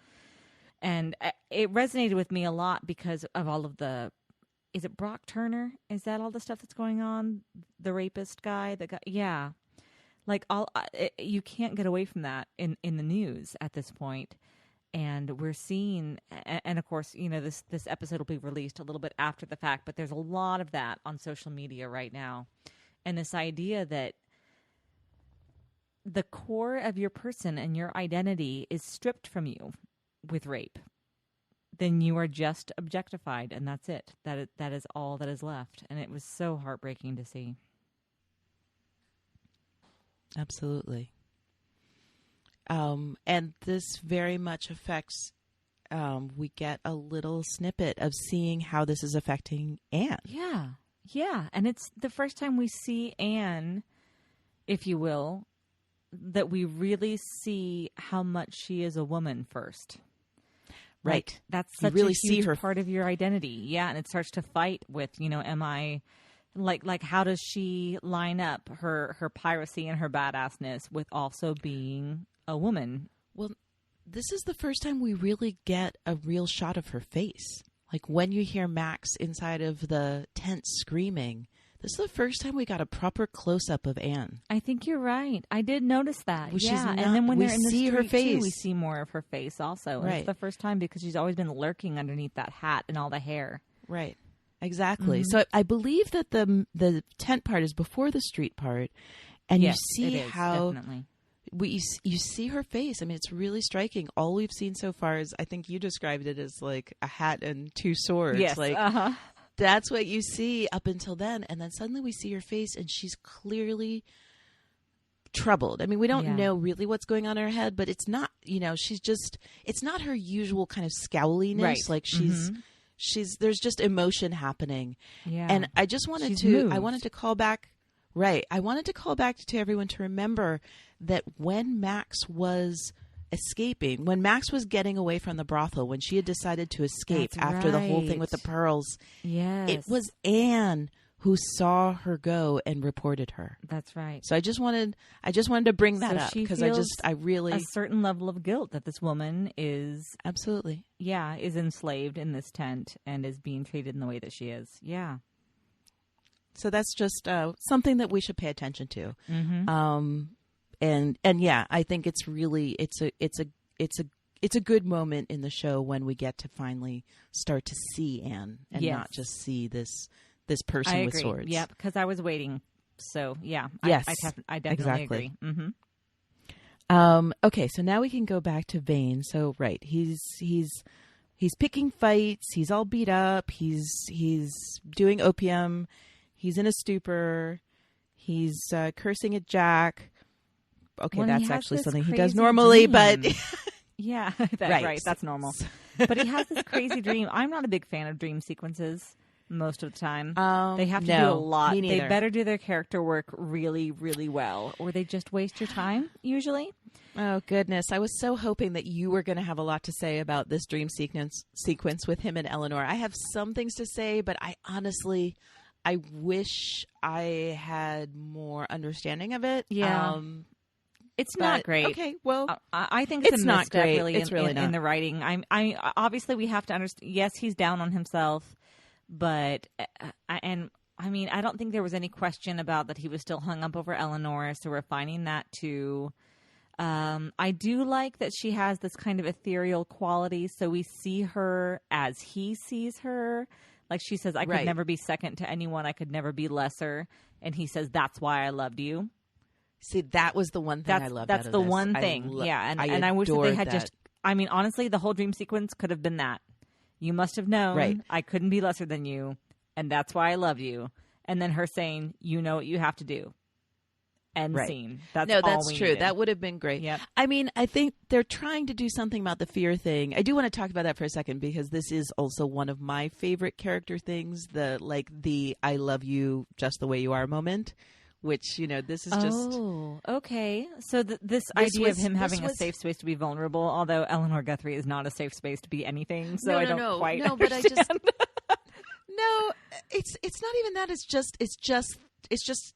And it resonated with me a lot because of all of the... Is it Brock Turner? Is that all the stuff that's going on? The rapist guy? Yeah. Like, you can't get away from that in the news at this point. And we're seeing, and of course, you know, this episode will be released a little bit after the fact, but there's a lot of that on social media right now. And this idea that the core of your person and your identity is stripped from you with rape, then you are just objectified, and that's it. That is all that is left. And it was so heartbreaking to see. Absolutely. And this very much affects, we get a little snippet of seeing how this is affecting Anne. Yeah. Yeah. And it's the first time we see Anne, if you will, that we really see how much she is a woman first. Right. Like, that's such really a huge see her part of your identity. Yeah. And it starts to fight with, you know, am I... Like, how does she line up her piracy and her badassness with also being a woman? Well, this is the first time we really get a real shot of her face. Like, when you hear Max inside of the tent screaming, this is the first time we got a proper close-up of Anne. I think you're right. I did notice that. Well, yeah, and then when they're in the see her street, face. too, we see more of her face also. Right. And it's the first time because she's always been lurking underneath that hat and all the hair. Right. Exactly. So I believe that the tent part is before the street part, and yes, you see it is, how definitely. you see her face. I mean, it's really striking. All we've seen so far is, I think you described it as like a hat and two swords. Yes. Like That's what you see up until then. And then suddenly we see her face and she's clearly troubled. I mean, we don't know really what's going on in her head, but it's not, she's just, it's not her usual kind of scowliness. Right. Like there's just emotion happening. Yeah. And I just wanted I wanted to call back to everyone to remember that when Max was escaping, when Max was getting away from the brothel, when she had decided to escape after the whole thing with the pearls, it was Anne who saw her go and reported her. That's right. So I just wanted to bring that up because I really a certain level of guilt that this woman is absolutely is enslaved in this tent and is being treated in the way that she is. Yeah. So that's just something that we should pay attention to. Mm-hmm. And I think it's really it's a good moment in the show when we get to finally start to see Anne and not just see this person with swords. Yeah, because I was waiting. So yes, I definitely agree. Mm-hmm. Okay, so now we can go back to Vane. So he's picking fights. He's all beat up. He's doing opium. He's in a stupor. He's cursing at Jack. Okay, that's actually something he does normally, but yeah, right. That's normal. But he has this crazy dream. I'm not a big fan of dream sequences most of the time. They have to do a lot. They better do their character work really, really well, or they just waste your time, usually. Oh, goodness. I was so hoping that you were going to have a lot to say about this dream sequence with him and Eleanor. I have some things to say, but I wish I had more understanding of it. Yeah. It's not great. Okay, well, I think it's a not misstep great. really it's really in not. the writing. I obviously we have to understand. Yes, he's down on himself, but I don't think there was any question about that he was still hung up over Eleanor. So we're finding that too. I do like that she has this kind of ethereal quality. So we see her as he sees her. Like she says, I could never be second to anyone. I could never be lesser. And he says, that's why I loved you. See, that was the one thing I loved. That's the one thing. And I wish that they had just, honestly, the whole dream sequence could have been that. You must have known I couldn't be lesser than you. And that's why I loved you. And then her saying, you know what you have to do. End scene. That's true. Needed. That would have been great. Yep. I think they're trying to do something about the fear thing. I do want to talk about that for a second because this is also one of my favorite character things. The I love you just the way you are moment, which this is just. Oh, okay. So this idea of him having a safe space to be vulnerable, although Eleanor Guthrie is not a safe space to be anything, so I don't quite understand. But I just no. It's not even that. It's just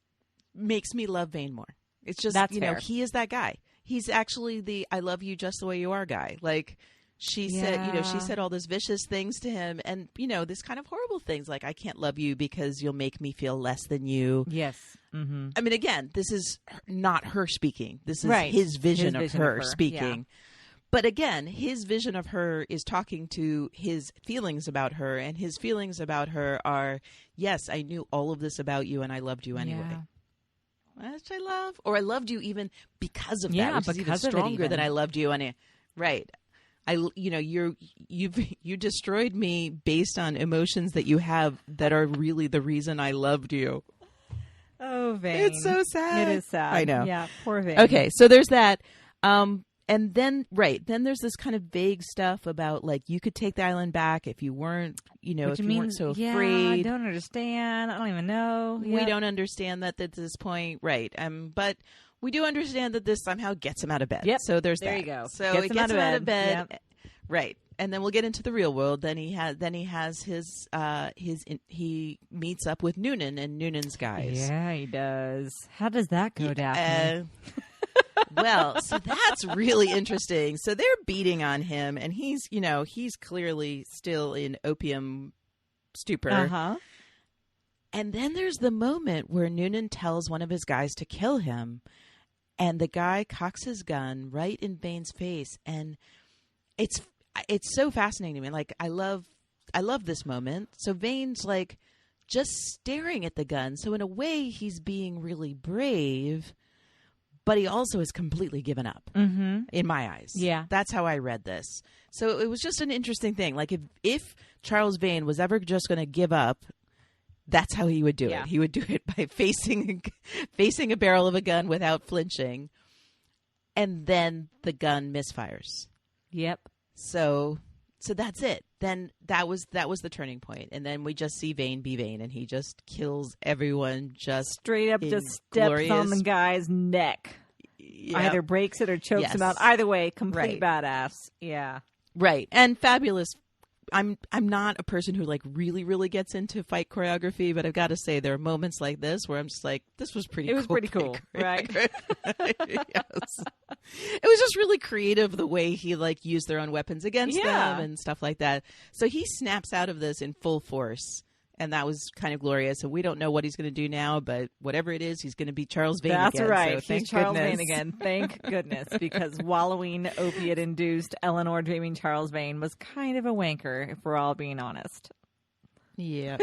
makes me love Vane more. It's just fair. He is that guy. He's actually the I love you just the way you are guy. Like she said, she said all those vicious things to him and this kind of horrible things like I can't love you because you'll make me feel less than you. Yes. Mm-hmm. I mean, again, this is not her speaking. This is his vision of her speaking. Yeah. But again, his vision of her is talking to his feelings about her, and his feelings about her are, yes, I knew all of this about you and I loved you anyway. Yeah. Which I love, or I loved you even because of that, which is even stronger than I loved you. And you destroyed me based on emotions that you have that are really the reason I loved you. Oh, Vane, it's so sad. It is sad. I know. Yeah, poor Vane. Okay, so there's that. And then there's this kind of vague stuff about like you could take the island back if you weren't, if you weren't so afraid. I don't understand. I don't even know. We don't understand that at this point, right? But we do understand that this somehow gets him out of bed. Yep. So there's there that. You go. So it gets him out of bed, yep. Right? And then we'll get into the real world. Then he has he meets up with Noonan and Noonan's guys. Yeah, he does. How does that go, Daphne? Well, so that's really interesting. So they're beating on him, and he's clearly still in opium stupor. Uh-huh. And then there's the moment where Noonan tells one of his guys to kill him, and the guy cocks his gun right in Vane's face, and it's so fascinating to me. Like I love this moment. So Vane's like just staring at the gun. So in a way, he's being really brave. but he also has completely given up in my eyes. Yeah. That's how I read this. So it was just an interesting thing. Like if Charles Vane was ever just going to give up, that's how he would do it. He would do it by facing a barrel of a gun without flinching, and then the gun misfires. Yep. So that's it. Then that was the turning point, and then we just see Vane be Vane, and he just kills everyone just straight up, just steps on the guy's neck. Yep. Either breaks it or chokes him out. Either way, complete badass. Yeah. Right. And fabulous. I'm not a person who like really, really gets into fight choreography, but I've got to say there are moments like this where I'm just like, this was pretty cool. It was pretty cool, right? Yes. It was just really creative the way he like used their own weapons against them and stuff like that. So he snaps out of this in full force. And that was kind of glorious. And we don't know what he's going to do now, but whatever it is, he's going to be Charles Vane again. That's right. So he's Charles Vane again. Thank goodness. Because wallowing, opiate-induced Eleanor dreaming Charles Vane was kind of a wanker, if we're all being honest. Yeah.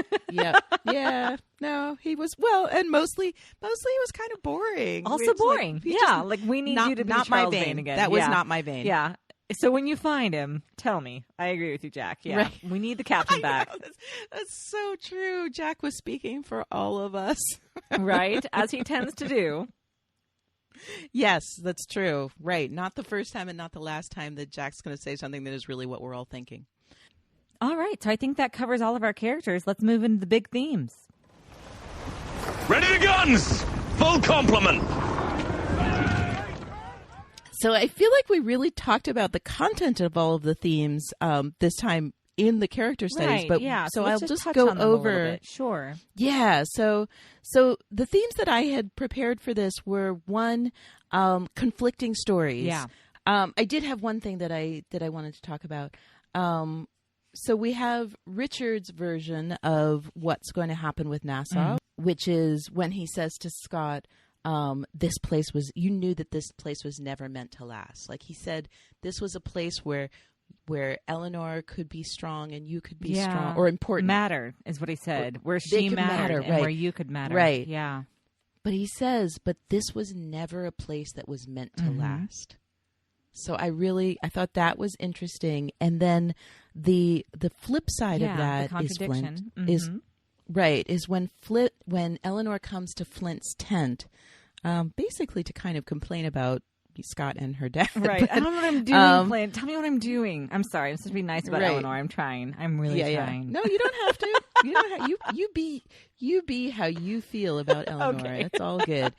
No, he was, and mostly he was kind of boring. Also boring. Like we need you to be Charles Vane again. That was not my Vane. Yeah. So when you find him, tell me. I agree with you, Jack. Yeah, right. We need the captain back. That's so true. Jack was speaking for all of us. Right, as he tends to do. Yes, that's true. Right. Not the first time and not the last time that Jack's going to say something that is really what we're all thinking. All right. So I think that covers all of our characters. Let's move into the big themes. Ready to guns! Full complement! So I feel like we really talked about the content of all of the themes this time in the character studies, but so I'll just go over. Sure. Yeah. So the themes that I had prepared for this were one, conflicting stories. Yeah. I did have one thing that I wanted to talk about. So we have Richard's version of what's going to happen with Nassau, which is when he says to Scott, you knew that this place was never meant to last. Like he said, this was a place where Eleanor could be strong and you could be strong or important. Matter is what he said. Where she mattered and where you could matter. Right. Yeah. But he says, but this was never a place that was meant to last. So I thought that was interesting. And then the flip side of that is Flint is when Eleanor comes to Flint's tent, basically to kind of complain about Scott and her dad. Right. But, I don't know what I'm doing, Flint. Tell me what I'm doing. I'm sorry. I'm supposed to be nice about Eleanor. I'm trying. I'm really trying. Yeah. No, you don't have to. You don't have, you be how you feel about Eleanor. Okay. It's all good.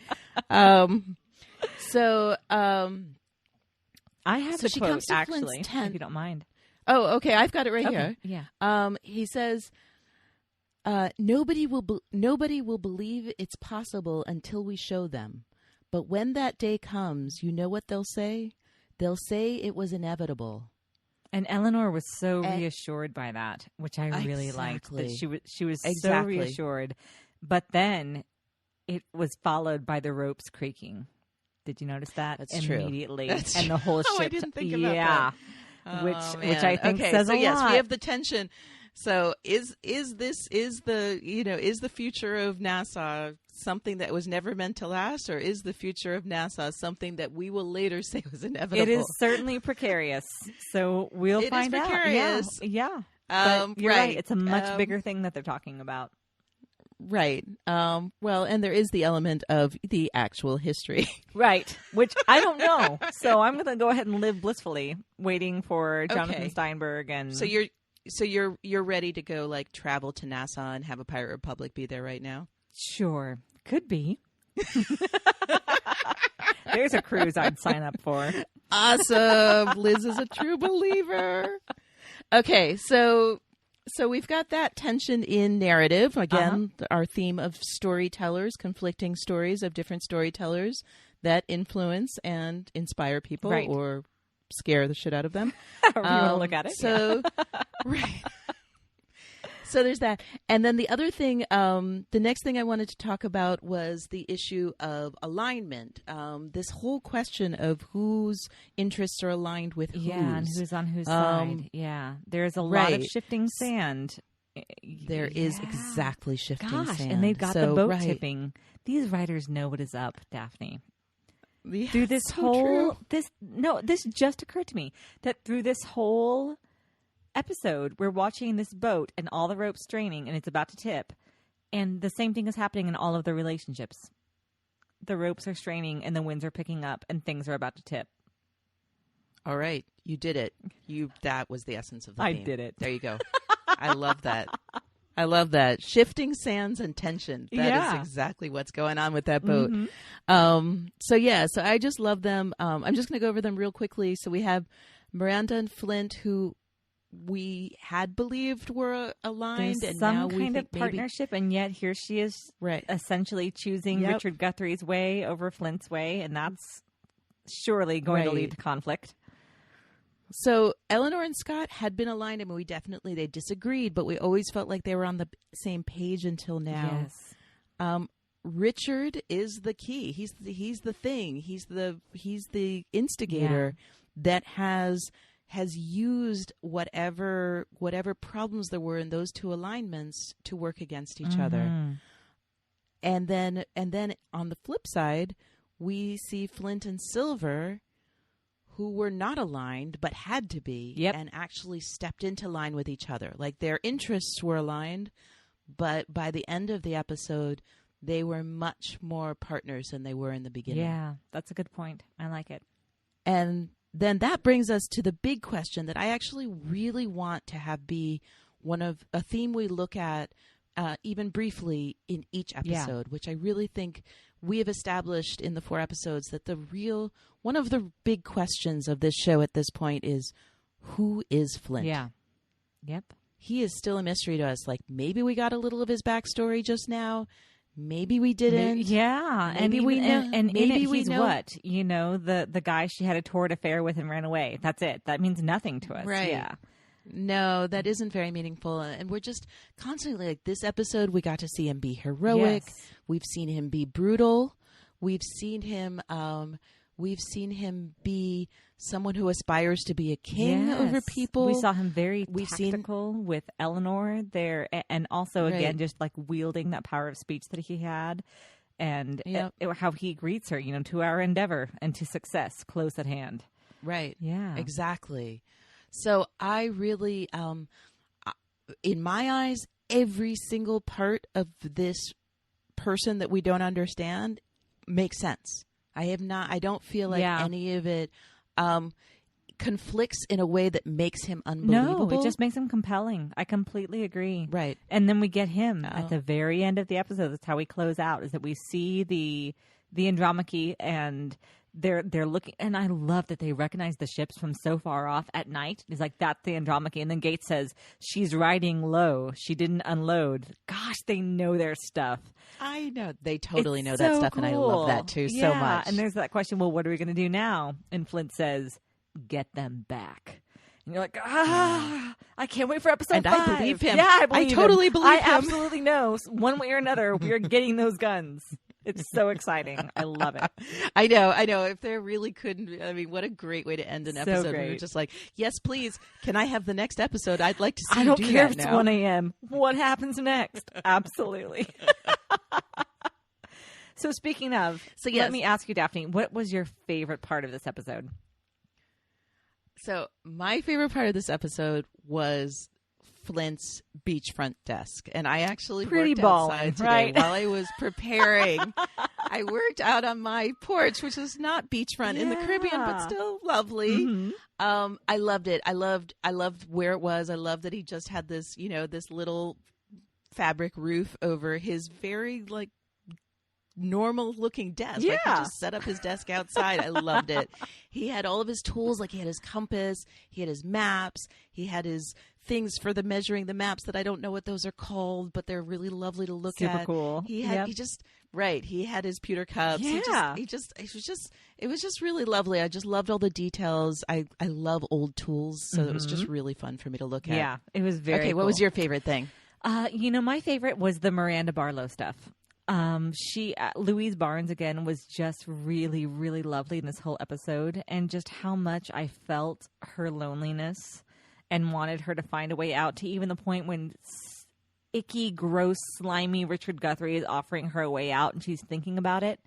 I have the she quote, comes to actually, Flint's tent. if you don't mind. Oh, okay. I've got it right here. Yeah. He says, nobody will believe it's possible until we show them. But when that day comes, you know what they'll say? They'll say it was inevitable. And Eleanor was so reassured by that, which I really liked. That she was so reassured. But then it was followed by the ropes creaking. Did you notice that? That's immediately? True. That's and true. the whole ship. I didn't think about that. Which I think says a lot. Yes, we have the tension. So is the future of Nassau something that was never meant to last, or is the future of Nassau something that we will later say was inevitable? It is certainly precarious. So we'll find out. Precarious. Yeah. But you're right. It's a much bigger thing that they're talking about. Right. Well, and there is the element of the actual history. Right. Which I don't know. So I'm going to go ahead and live blissfully, waiting for Jonathan Steinberg. And So you're ready to go like travel to Nassau and have a Pirate Republic be there right now? Sure. Could be. There's a cruise I'd sign up for. Awesome. Liz is a true believer. Okay, so we've got that tension in narrative. Again, our theme of storytellers, conflicting stories of different storytellers that influence and inspire people or scare the shit out of them. However you want to look at it. So, right. So there's that. And then the other thing, the next thing I wanted to talk about was the issue of alignment. This whole question of whose interests are aligned with whose. Yeah, and who's on whose side. Yeah. There's a lot of shifting sand. There is exactly shifting sand. And they've got the boat tipping. These writers know what is up, Daphne. Yeah, through this so whole true. this just occurred to me that through this whole episode we're watching this boat and all the ropes straining and it's about to tip, and the same thing is happening in all of the relationships. The ropes are straining and the winds are picking up and things are about to tip. All right, you did it. That was the essence of the I theme. did it. There you go. I love that. I love that. Shifting sands and tension. That is exactly what's going on with that boat. So I just love them. I'm just going to go over them real quickly. So we have Miranda and Flint, who we had believed were aligned, There's and some now we kind think of partnership, and yet here she is essentially choosing Richard Guthrie's way over Flint's way, and that's surely going to lead to conflict. So Eleanor and Scott had been aligned. I mean, they disagreed, but we always felt like they were on the same page until now. Yes. Richard is the key. He's the thing. He's the instigator that has used whatever problems there were in those two alignments to work against each other. And then on the flip side, we see Flint and Silver, who were not aligned but had to be, and actually stepped into line with each other. Like their interests were aligned, but by the end of the episode, they were much more partners than they were in the beginning. Yeah, that's a good point. I like it. And then that brings us to the big question that I actually really want to have be a theme we look at even briefly in each episode, which I really think we have established in the 4 episodes that one of the big questions of this show at this point is, who is Flint? Yeah. Yep. He is still a mystery to us. Like, maybe we got a little of his backstory just now. Maybe we didn't. Maybe we know. And maybe he's what? You know, the guy she had a torrid affair with and ran away. That's it. That means nothing to us. Right. Yeah. No, that isn't very meaningful. And we're just constantly like, this episode, we got to see him be heroic. Yes. We've seen him be brutal. We've seen him be someone who aspires to be a king over people. We saw him very tactical with Eleanor there, and also again just like wielding that power of speech that he had, and how he greets her, to our endeavor and to success close at hand. Right. Yeah. Exactly. So I really, in my eyes, every single part of this person that we don't understand makes sense. I don't feel like any of it conflicts in a way that makes him unbelievable. No, it just makes him compelling. I completely agree. Right. And then we get him at the very end of the episode. That's how we close out, is that we see the Andromache, and they're looking, and I love that they recognize the ships from so far off at night. It's like, that's the Andromache. And then Gates says, she's riding low. She didn't unload. Gosh, they know their stuff. I know. They totally know that stuff, cool. And I love that too so much. And there's that question, well, what are we going to do now? And Flint says, get them back. And you're like, I can't wait for episode 5. And I believe him. Yeah, I totally believe him. I absolutely know. One way or another, we are getting those guns. It's so exciting. I love it. I know. If there really couldn't, I mean, what a great way to end an episode. Great. We're just like, yes, please. Can I have the next episode? I'd like to see I don't you do care that if it's now. 1 a.m. What happens next? Absolutely. So speaking of, let me ask you, Daphne, what was your favorite part of this episode? So my favorite part of this episode was Flint's beachfront desk. And I actually worked outside today while I was preparing. I worked out on my porch, which is not beachfront in the Caribbean, but still lovely. Mm-hmm. I loved it. I loved where it was. I loved that he just had this, this little fabric roof over his very normal looking desk. Like, he just set up his desk outside. I loved it. He had all of his tools. Like, he had his compass, he had his maps, he had his things for measuring the maps that I don't know what those are called, but they're really lovely to look at. Super cool. He had he had his pewter cups. It was just really lovely. I just loved all the details. I love old tools, so it was just really fun for me to look at. Yeah, it was very Okay, cool. What was your favorite thing? My favorite was the Miranda Barlo stuff. Louise Barnes again was just really, really lovely in this whole episode, and just how much I felt her loneliness and wanted her to find a way out, to even the point when icky, gross, slimy Richard Guthrie is offering her a way out and she's thinking about it.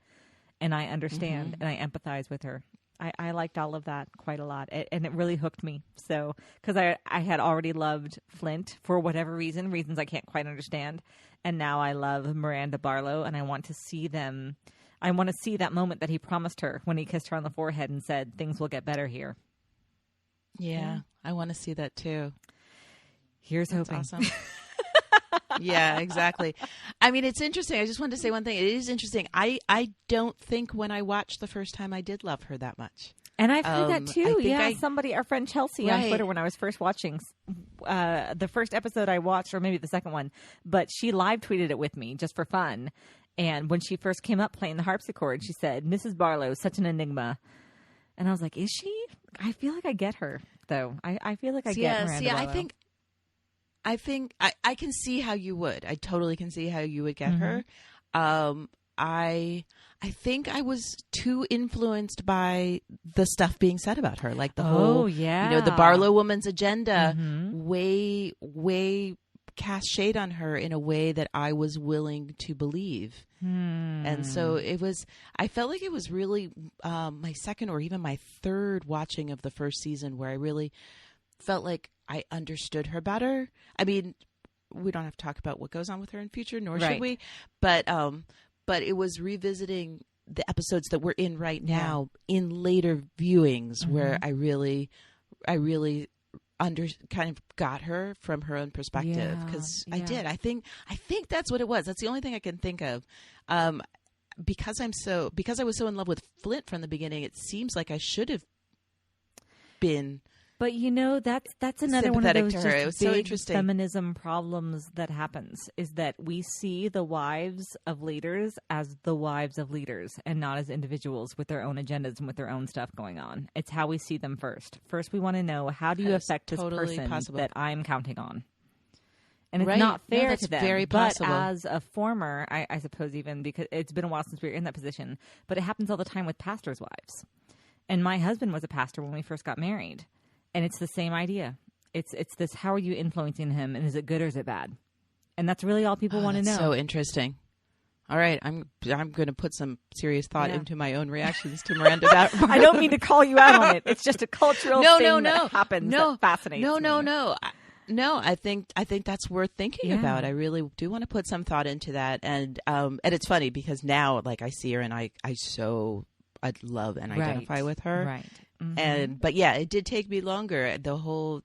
and I understand and I empathize with her. I liked all of that quite a lot, and it really hooked me. So, because I had already loved Flint for whatever reasons I can't quite understand, and now I love Miranda Barlo, and I want to see them. I want to see that moment that he promised her when he kissed her on the forehead and said, "Things will get better here." Yeah, I want to see that too. Here's That's hoping. awesome. Yeah, exactly. I mean, it's interesting. I just wanted to say one thing. It is interesting. I don't think when I watched the first time I did love her that much. And I've heard that too. Yeah, somebody, our friend Chelsea on Twitter, when I was first watching the first episode I watched, or maybe the second one, but she live tweeted it with me just for fun. And when she first came up playing the harpsichord, she said, "Mrs. Barlow, such an enigma." And I was like, is she? I feel like I get her, though. I feel like I get Miranda Barlow. I think I can see how you would. I totally can see how you would get her. I think I was too influenced by the stuff being said about her, like the whole, the Barlow woman's agenda, way cast shade on her in a way that I was willing to believe. And so I felt like it was really my second or even my third watching of the first season where I really felt like I understood her better. I mean, we don't have to talk about what goes on with her in future, nor should we. But it was revisiting the episodes that we're in right now in later viewings where I really kind of got her from her own perspective, because I did. I think that's what it was. That's the only thing I can think of. Because I was so in love with Flint from the beginning, it seems like I should have been. But that's another one of those just it was big so interesting. feminism problems that happens, is that we see the wives of leaders as the wives of leaders and not as individuals with their own agendas and with their own stuff going on. It's how we see them first. First, we want to know, how do you affect this person that I'm counting on? And it's not fair to them. Very possible. But as a former, I suppose, even because it's been a while since we were in that position, but it happens all the time with pastors' wives. And my husband was a pastor when we first got married. And it's the same idea. It's this, how are you influencing him, and is it good or is it bad? And that's really all people want to know. So interesting. All right, I'm going to put some serious thought into my own reactions to Miranda Barlo. I don't mean to call you out on it. It's just a cultural thing that happens that fascinates me. No, I think that's worth thinking about. I really do want to put some thought into that. And it's funny because now, like, I see her and I love and identify with her. Right. But it did take me longer. The whole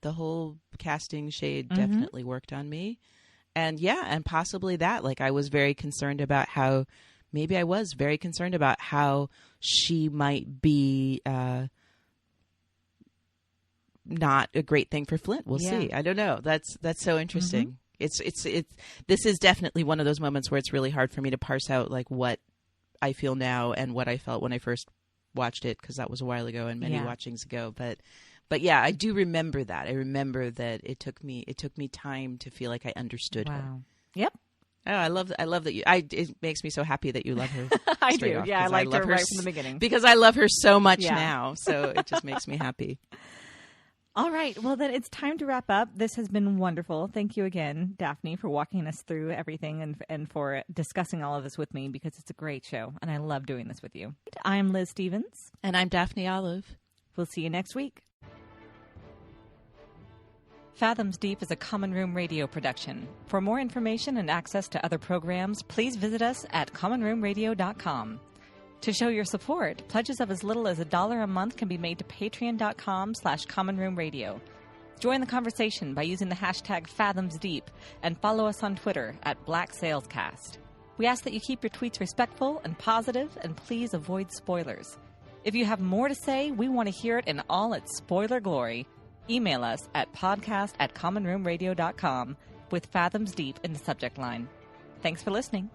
casting shade definitely worked on me. And and possibly that, like, I was very concerned about how she might be not a great thing for Flint. We'll see. I don't know. That's so interesting. This is definitely one of those moments where it's really hard for me to parse out, like, what I feel now and what I felt when I first watched it, because that was a while ago and many watchings ago. But yeah, I do remember that. I remember that it took me time to feel like I understood her. Yep. Oh, I love that you. It makes me so happy that you love her. I do. Yeah, I liked her right from the beginning because I love her so much now. So it just makes me happy. All right. Well, then it's time to wrap up. This has been wonderful. Thank you again, Daphne, for walking us through everything and for discussing all of this with me, because it's a great show and I love doing this with you. I'm Liz Stevens. And I'm Daphne Olive. We'll see you next week. Fathoms Deep is a Common Room radio production. For more information and access to other programs, please visit us at commonroomradio.com. To show your support, pledges of as little as $1 a month can be made to patreon.com/commonroomradio. Join the conversation by using the hashtag Fathoms Deep and follow us on Twitter at BlackSalesCast. We ask that you keep your tweets respectful and positive, and please avoid spoilers. If you have more to say, we want to hear it in all its spoiler glory. Email us at podcast@commonroomradio.com with Fathoms Deep in the subject line. Thanks for listening.